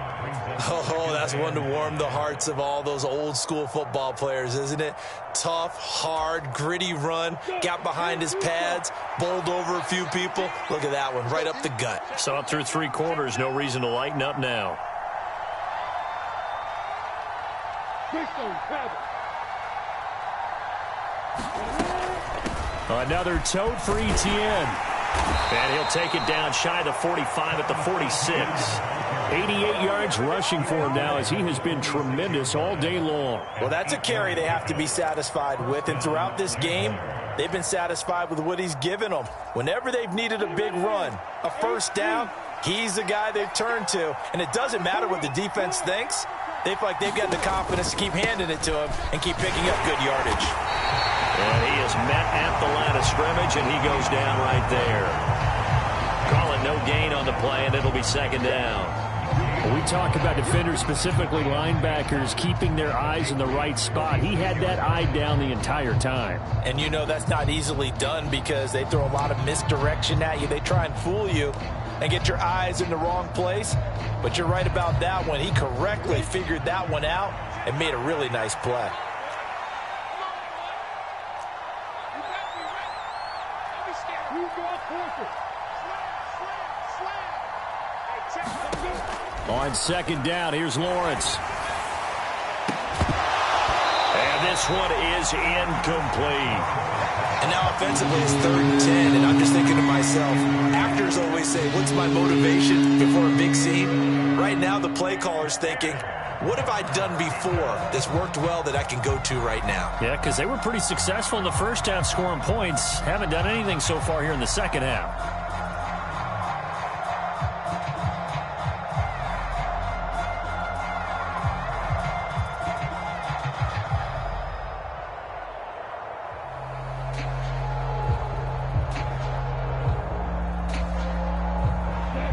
Oh, that's one to warm the hearts of all those old school football players, isn't it? Tough, hard, gritty run, got behind his pads, bowled over a few people. Look at that one, right up the gut. So up through 3 quarters, no reason to lighten up now. Another tote for Etienne. And he'll take it down shy of the 45 at the 46. 88 yards rushing for him now as he has been tremendous all day long. Well, that's a carry they have to be satisfied with, and throughout this game, they've been satisfied with what he's given them. Whenever they've needed a big run, a first down, he's the guy they've turned to, and it doesn't matter what the defense thinks. They feel like they've got the confidence to keep handing it to him and keep picking up good yardage. And he is met at the line of scrimmage, and he goes down right there. Calling no gain on the play, and it'll be 2nd down. We talk about defenders, specifically linebackers, keeping their eyes in the right spot. He had that eye down the entire time. And you know that's not easily done because they throw a lot of misdirection at you. They try and fool you and get your eyes in the wrong place. But you're right about that one. He correctly figured that one out and made a really nice play. On 2nd down, here's Lawrence. And this one is incomplete. And now offensively it's 3rd and 10, and I'm just thinking to myself, actors always say, what's my motivation before a big scene? Right now the play caller's thinking, what have I done before that's worked well that I can go to right now? Yeah, because they were pretty successful in the first half scoring points. Haven't done anything so far here in the second half.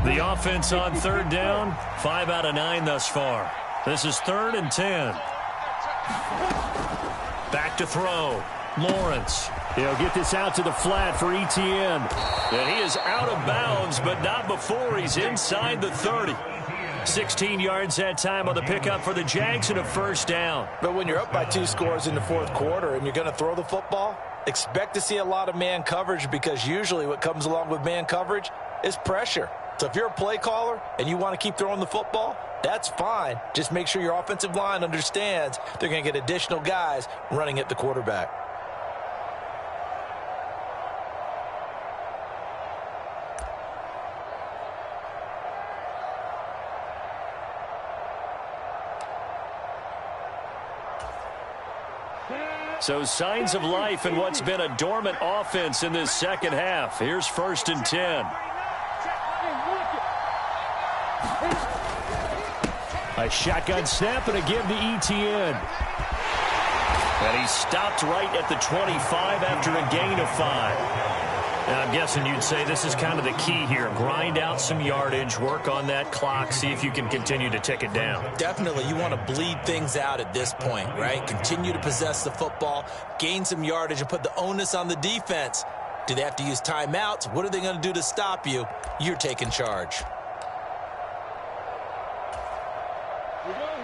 The offense on 3rd down, 5 out of 9 thus far. This is 3rd and 10. Back to throw. Lawrence. He'll get this out to the flat for Etienne. And he is out of bounds, but not before he's inside the 30. 16 yards that time on the pickup for the Jags and a first down. But when you're up by 2 scores in the 4th quarter and you're going to throw the football, expect to see a lot of man coverage, because usually what comes along with man coverage is pressure. So if you're a play caller and you want to keep throwing the football, that's fine. Just make sure your offensive line understands they're going to get additional guys running at the quarterback. So signs of life in what's been a dormant offense in this second half. Here's 1st and 10. A shotgun snap and a give to Etienne. And he stopped right at the 25 after a gain of 5. Now, I'm guessing you'd say this is kind of the key here. Grind out some yardage, work on that clock, see if you can continue to tick it down. Definitely, you want to bleed things out at this point, right? Continue to possess the football, gain some yardage, and put the onus on the defense. Do they have to use timeouts? What are they going to do to stop you? You're taking charge.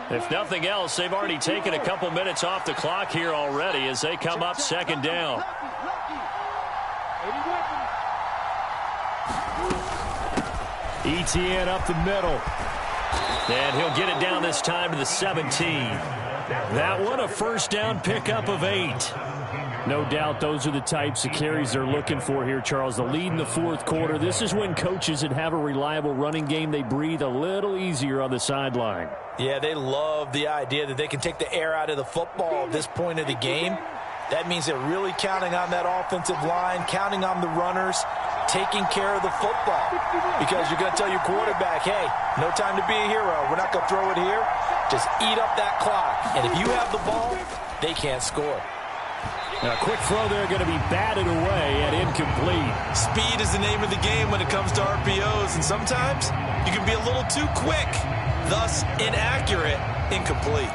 If nothing else, they've already taken a couple minutes off the clock here already as they come up 2nd down. Etienne up the middle. And he'll get it down this time to the 17. That one a first down pickup of 8. No doubt those are the types of carries they're looking for here, Charles. The lead in the 4th quarter. This is when coaches that have a reliable running game, they breathe a little easier on the sideline. Yeah, they love the idea that they can take the air out of the football at this point of the game. That means they're really counting on that offensive line, counting on the runners, taking care of the football. Because you're going to tell your quarterback, hey, no time to be a hero. We're not going to throw it here. Just eat up that clock. And if you have the ball, they can't score. Now, a quick throw there going to be batted away and incomplete. Speed is the name of the game when it comes to RPOs. And sometimes you can be a little too quick, thus inaccurate, incomplete.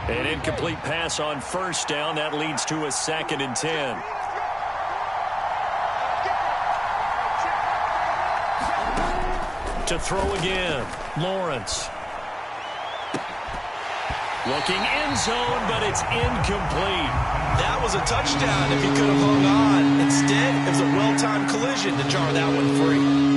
An incomplete pass on first down. That leads to a 2nd and 10. To throw again, Lawrence. Looking end zone, but it's incomplete. That was a touchdown if he could have hung on. Instead, it was a well-timed collision to jar that one free.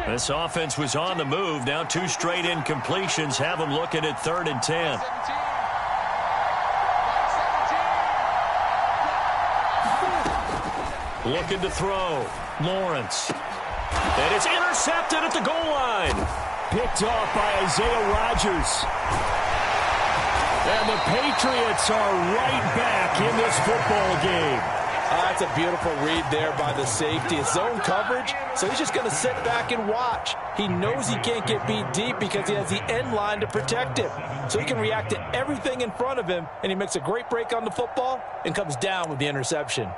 This offense was on the move. Now 2 straight incompletions have them looking at 3rd and 10. Looking to throw. Lawrence. And it's intercepted at the goal line. Picked off by Isaiah Rodgers. And the Patriots are right back in this football game. That's a beautiful read there by the safety. It's zone coverage, so he's just going to sit back and watch. He knows he can't get beat deep because he has the end line to protect him. So he can react to everything in front of him, and he makes a great break on the football and comes down with the interception.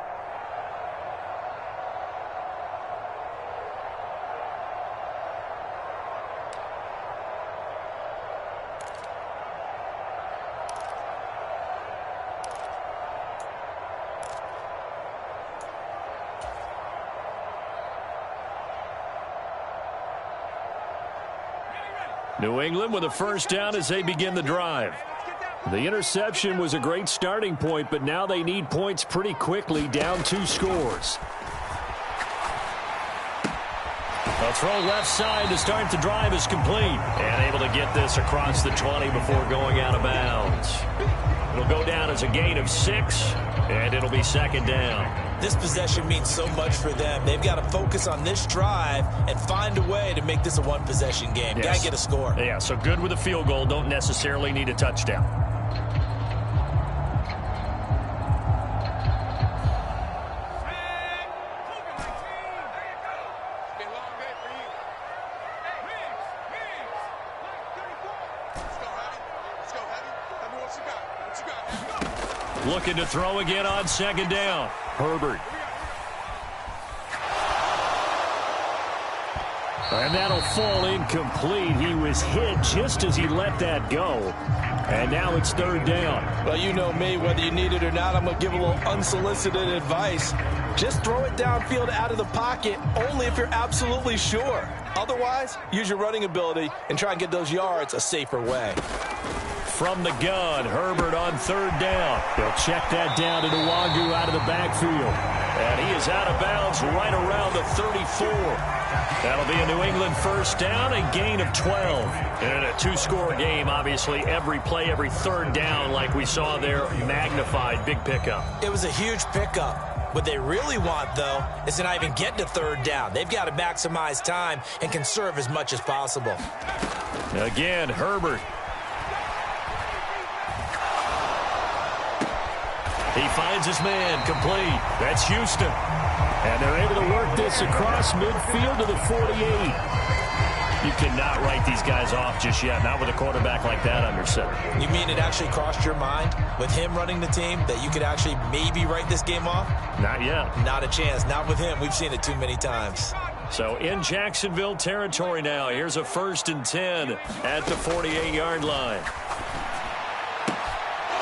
New England with a first down as they begin the drive. The interception was a great starting point, but now they need points pretty quickly, down 2 scores. A throw left side to start the drive is complete. And able to get this across the 20 before going out of bounds. It'll go down as a gain of 6, and it'll be second down. This possession means so much for them. They've got to focus on this drive and find a way to make this a one-possession game. Yes. Got to get a score. Yeah, so good with a field goal. Don't necessarily need a touchdown. Looking to throw again on second down. Herbert. And that'll fall incomplete. He was hit just as he let that go. And now it's third down. Well, you know me, whether you need it or not, I'm going to give a little unsolicited advice. Just throw it downfield out of the pocket, only if you're absolutely sure. Otherwise, use your running ability and try and get those yards a safer way. From the gun, Herbert on third down. They'll check that down to Nwangu out of the backfield. And he is out of bounds right around the 34. That'll be a New England first down, a gain of 12. And a two-score game, obviously, every play, every third down, like we saw there, magnified, big pickup. It was a huge pickup. What they really want, though, is to not even get to third down. They've got to maximize time and conserve as much as possible. Again, Herbert. He finds his man, complete. That's Houston. And they're able to work this across midfield to the 48. You cannot write these guys off just yet, not with a quarterback like that under center. You mean it actually crossed your mind with him running the team that you could actually maybe write this game off? Not yet. Not a chance. Not with him. We've seen it too many times. So in Jacksonville territory now, here's a 1st and 10 at the 48-yard line.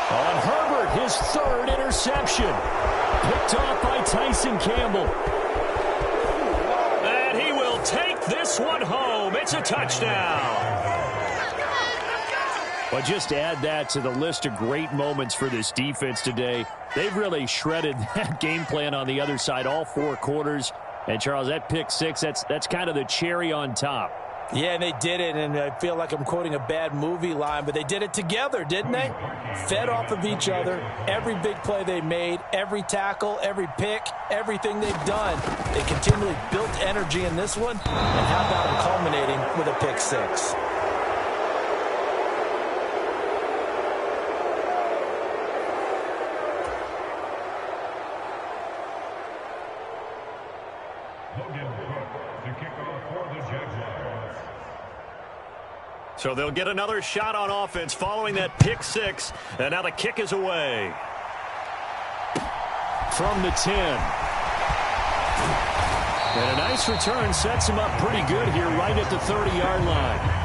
On Herbert, his third interception. Picked off by Tyson Campbell. And he will take this one home. It's a touchdown. But just add that to the list of great moments for this defense today. They've really shredded that game plan on the other side all 4 quarters. And, Charles, that pick 6, that's kind of the cherry on top. Yeah, and they did it, and I feel like I'm quoting a bad movie line, but they did it together, didn't they? Fed off of each other, every big play they made, every tackle, every pick, everything they've done. They continually built energy in this one, and how about them culminating with a pick 6? So they'll get another shot on offense following that pick 6. And now the kick is away. From the 10. And a nice return sets him up pretty good here right at the 30-yard line.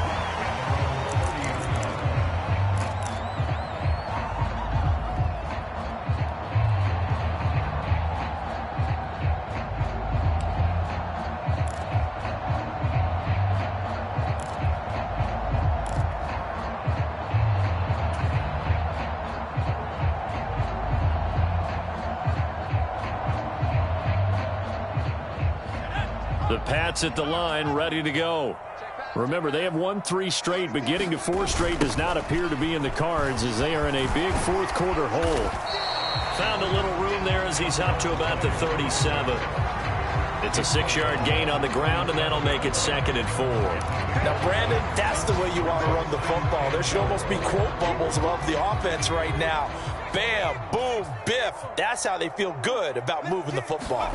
The Pats at the line, ready to go. Remember, they have won 3 straight, but getting to 4 straight does not appear to be in the cards as they are in a big fourth-quarter hole. Found a little room there as he's up to about the 37. It's a 6-yard gain on the ground, and that'll make it 2nd and 4. Now, Brandon, that's the way you want to run the football. There should almost be quote bubbles above the offense right now. Bam, boom, biff. That's how they feel good about moving the football.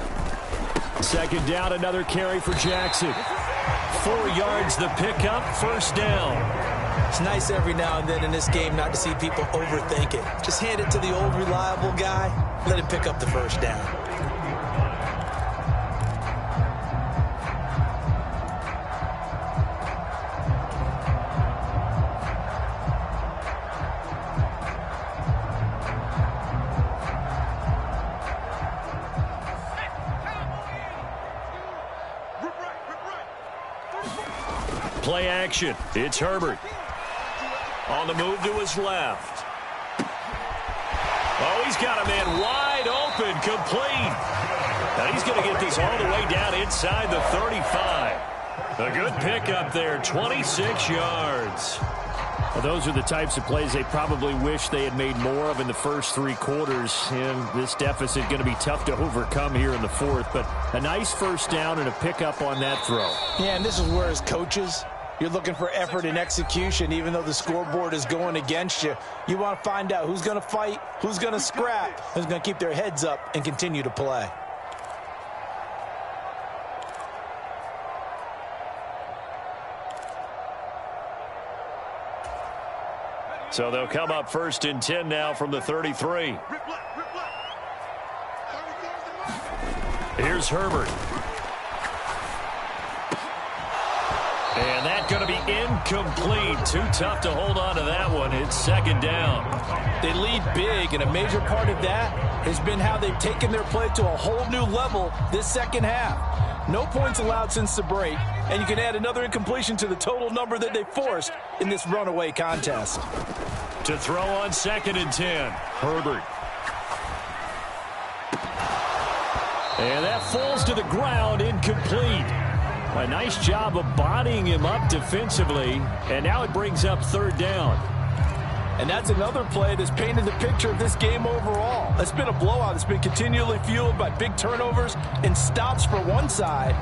2nd down, another carry for Jackson. 4 yards the pickup, 1st down. It's nice every now and then in this game not to see people overthink it. Just hand it to the old reliable guy. Let him pick up the 1st down. Play action. It's Herbert. On the move to his left. Oh, he's got a man wide open, complete. Now he's going to get these all the way down inside the 35. A good pickup there, 26 yards. Well, those are the types of plays they probably wish they had made more of in the first 3 quarters. And this deficit going to be tough to overcome here in the fourth. But a nice first down and a pickup on that throw. Yeah, and this is where as coaches, you're looking for effort and execution. Even though the scoreboard is going against you, you want to find out who's going to fight, who's going to scrap, who's going to keep their heads up and continue to play. So they'll come up 1st and 10 now from the 33. Here's Herbert. And that's going to be incomplete. Too tough to hold on to that one. It's 2nd down. They lead big, and a major part of that has been how they've taken their play to a whole new level this second half. No points allowed since the break, and you can add another incompletion to the total number that they forced in this runaway contest. To throw on 2nd and 10, Herbert. And that falls to the ground, incomplete. A nice job of bodying him up defensively, and now it brings up 3rd down. And that's another play that's painted the picture of this game overall. It's been a blowout. It's been continually fueled by big turnovers and stops for one side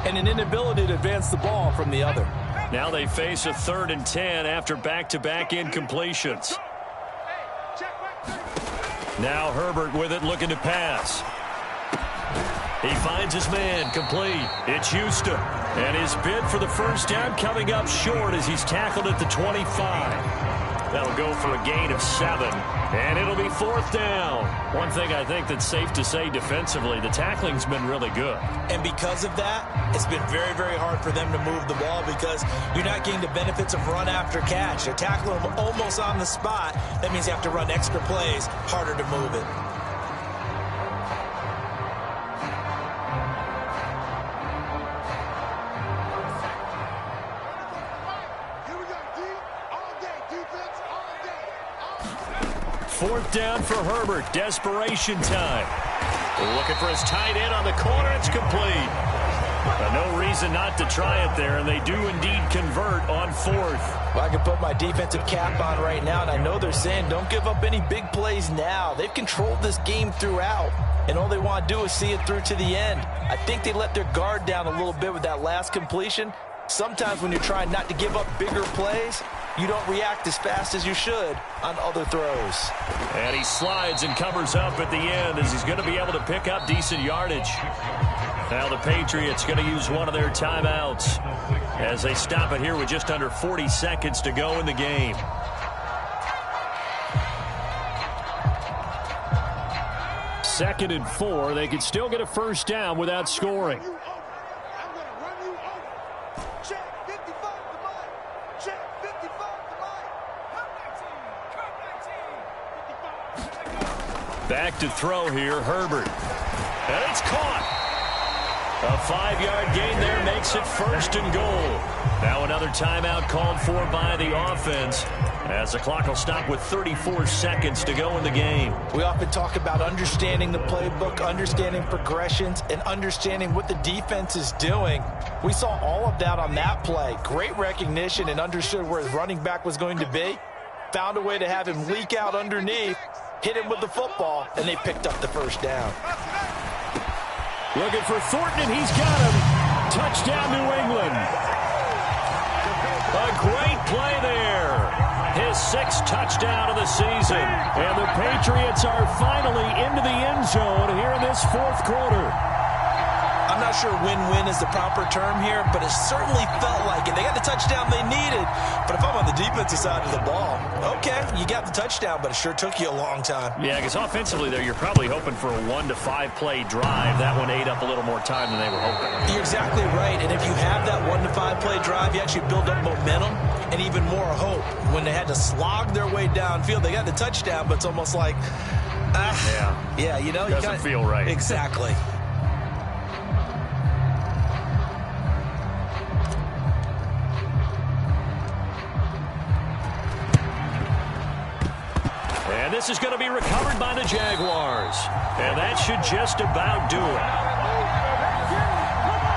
and an inability to advance the ball from the other. Now they face a 3rd and 10 after back-to-back incompletions. Now Herbert with it, looking to pass. He finds his man, complete. It's Houston. And his bid for the first down coming up short as he's tackled at the 25. That'll go for a gain of 7, and it'll be 4th down. One thing I think that's safe to say defensively, the tackling's been really good. And because of that, it's been very, very hard for them to move the ball because you're not getting the benefits of run after catch. They're tackling them almost on the spot. That means you have to run extra plays, harder to move it. Fourth down for Herbert. Desperation time. Looking for his tight end on the corner. It's complete. No reason not to try it there, and they do indeed convert on 4th. Well, I can put my defensive cap on right now, and I know they're saying don't give up any big plays now. They've controlled this game throughout, and all they want to do is see it through to the end. I think they let their guard down a little bit with that last completion. Sometimes when you're trying not to give up bigger plays, you don't react as fast as you should on other throws. And he slides and covers up at the end as he's going to be able to pick up decent yardage. Now the Patriots going to use one of their timeouts as they stop it here with just under 40 seconds to go in the game. Second and 4. They could still get a first down without scoring. Back to throw here, Herbert. And it's caught. A 5-yard gain there makes it 1st and goal. Now another timeout called for by the offense as the clock will stop with 34 seconds to go in the game. We often talk about understanding the playbook, understanding progressions, and understanding what the defense is doing. We saw all of that on that play. Great recognition and understood where his running back was going to be. Found a way to have him leak out underneath, hit him with the football, and they picked up the first down. Looking for Thornton, and he's got him. Touchdown, New England. A great play there. His 6th touchdown of the season. And the Patriots are finally into the end zone here in this 4th quarter. I'm not sure win-win is the proper term here, but it certainly felt like it. They got the touchdown they needed, but if I'm on the defensive side of the ball, okay, you got the touchdown, but it sure took you a long time. Yeah, because offensively there, you're probably hoping for a 1 to 5 play drive. That one ate up a little more time than they were hoping. You're exactly right, and if you have that 1 to 5 play drive, you actually build up momentum and even more hope. When they had to slog their way downfield, they got the touchdown, but it's almost like, yeah, you know, doesn't feel right. Exactly. And this is going to be recovered by the Jaguars. And that should just about do it.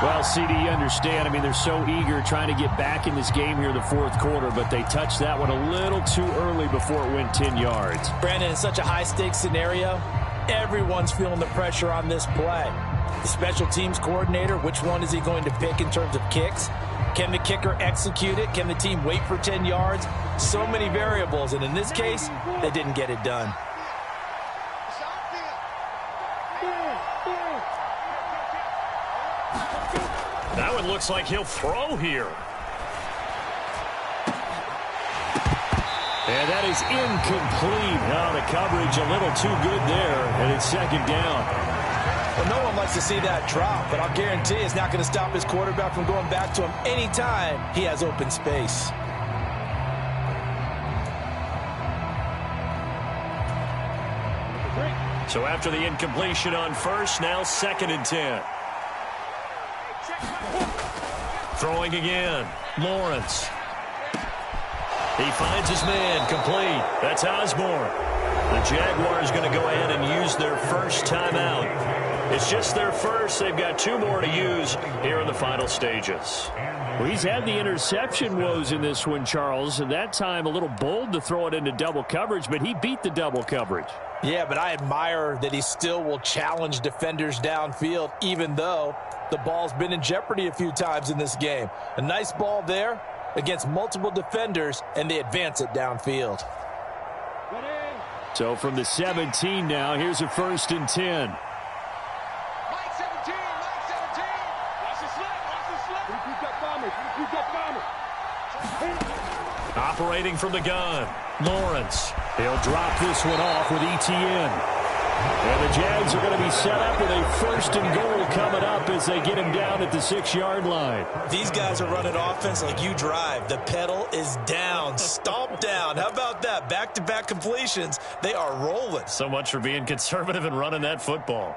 Well, CD, you understand. I mean, they're so eager trying to get back in this game here in the fourth quarter, but they touched that one a little too early before it went 10 yards. Brandon, in such a high-stakes scenario, everyone's feeling the pressure on this play. The special teams coordinator, which one is he going to pick in terms of kicks? Can the kicker execute it? Can the team wait for 10 yards? So many variables, and in this case, they didn't get it done. That one looks like he'll throw here. And that is incomplete. Oh, the coverage a little too good there, and it's second down. Well, no one likes to see that drop, but I'll guarantee it's not going to stop his quarterback from going back to him anytime he has open space. So after the incompletion on first, now 2nd and 10. Throwing again. Lawrence. He finds his man. Complete. That's Osborne. The Jaguars going to go ahead and use their first timeout. It's just their first. They've got 2 more to use here in the final stages. Well, he's had the interception woes in this one, Charles, and that time a little bold to throw it into double coverage, but he beat the double coverage. Yeah, but I admire that he still will challenge defenders downfield, even though the ball's been in jeopardy a few times in this game. A nice ball there against multiple defenders, and they advance it downfield. So from the 17 now, here's a 1st and 10. Mike 17, Mike 17. Watch the slip, watch the slip. Repeat that bomber, repeat that bomber. Operating from the gun. Lawrence. He'll drop this one off with ETN. And the Jags are going to be set up with a 1st and goal coming up as they get him down at the 6-yard line. These guys are running offense like you drive. The pedal is down, stomp down. How about that? Back-to-back completions. They are rolling. So much for being conservative and running that football.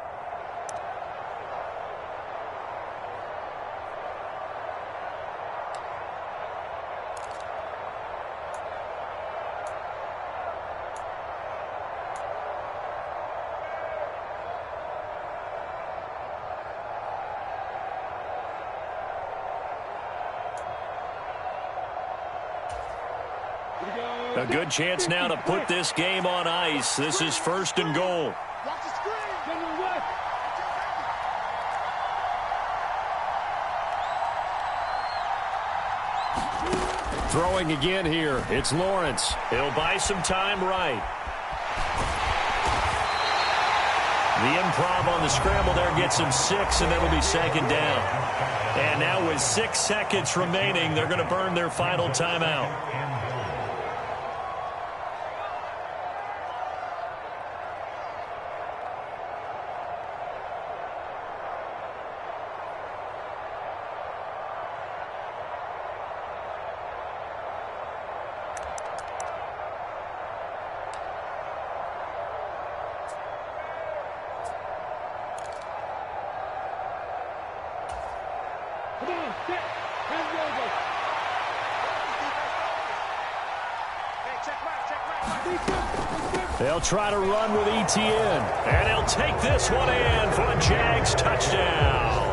A good chance now to put this game on ice. This is 1st and goal. Watch the screen. General left. Throwing again here. It's Lawrence. He'll buy some time right. The improv on the scramble there gets him 6, and that'll be 2nd down. And now with 6 seconds remaining, they're going to burn their final timeout. Come on, sit. Hands over. They'll try to run with ETN. And he'll take this one in for a Jags touchdown.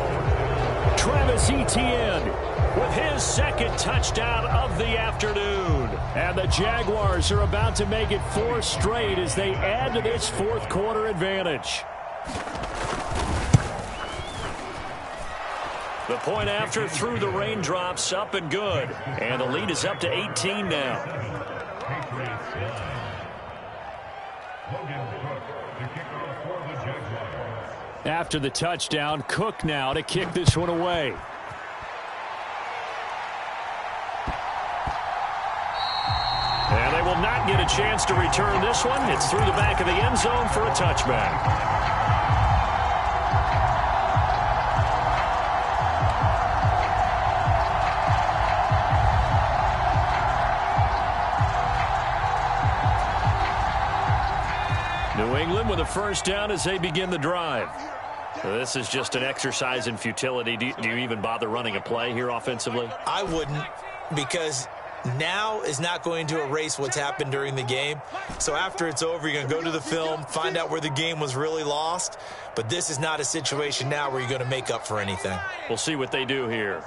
Travis Etienne With his 2nd touchdown of the afternoon. And the Jaguars are about to make it 4 straight as they add to this 4th quarter advantage. The point after through the raindrops, up and good. And the lead is up to 18 now. After the touchdown, Cook now to kick this one away. And they will not get a chance to return this one. It's through the back of the end zone for a touchback. New England with a 1st down as they begin the drive. So this is just an exercise in futility. Do you even bother running a play here offensively? I wouldn't, because now is not going to erase what's happened during the game. So after it's over, you're going to go to the film, find out where the game was really lost. But this is not a situation now where you're going to make up for anything. We'll see what they do here.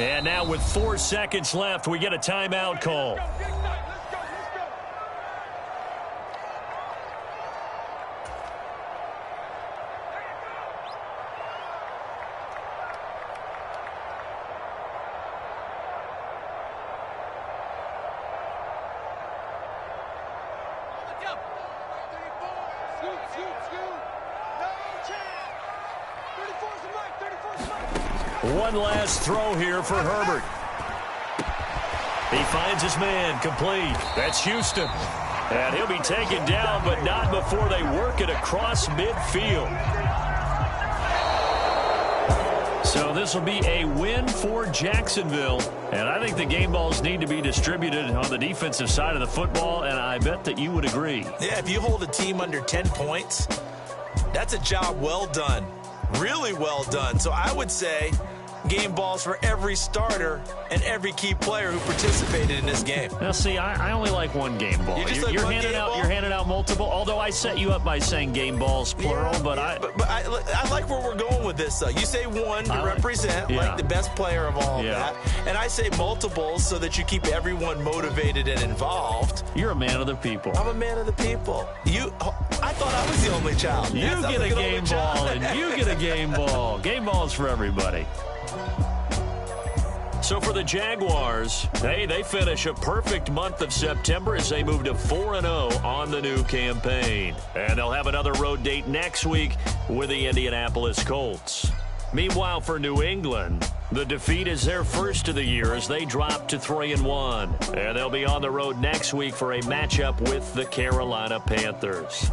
And now with 4 seconds left, we get a timeout call. One last throw here for Herbert. He finds his man, complete. That's Houston. And he'll be taken down, but not before they work it across midfield. So this will be a win for Jacksonville. And I think the game balls need to be distributed on the defensive side of the football, and I bet that you would agree. Yeah, if you hold a team under 10 points, that's a job well done. Really well done. So I would say game balls for every starter and every key player who participated in this game. Now, see, I only like one game ball. You're handing out multiple, although I set you up by saying game balls, plural. But I like where we're going with this, though. You say one to represent, like the best player of all of that. And I say multiples so that you keep everyone motivated and involved. You're a man of the people. I'm a man of the people. I thought I was the only child. You get a game ball, and you get a game ball. Game balls for everybody. So for the Jaguars, they finish a perfect month of September as they move to 4-0 on the new campaign. And they'll have another road date next week with the Indianapolis Colts. Meanwhile, for New England, the defeat is their first of the year as they drop to 3-1. And they'll be on the road next week for a matchup with the Carolina Panthers.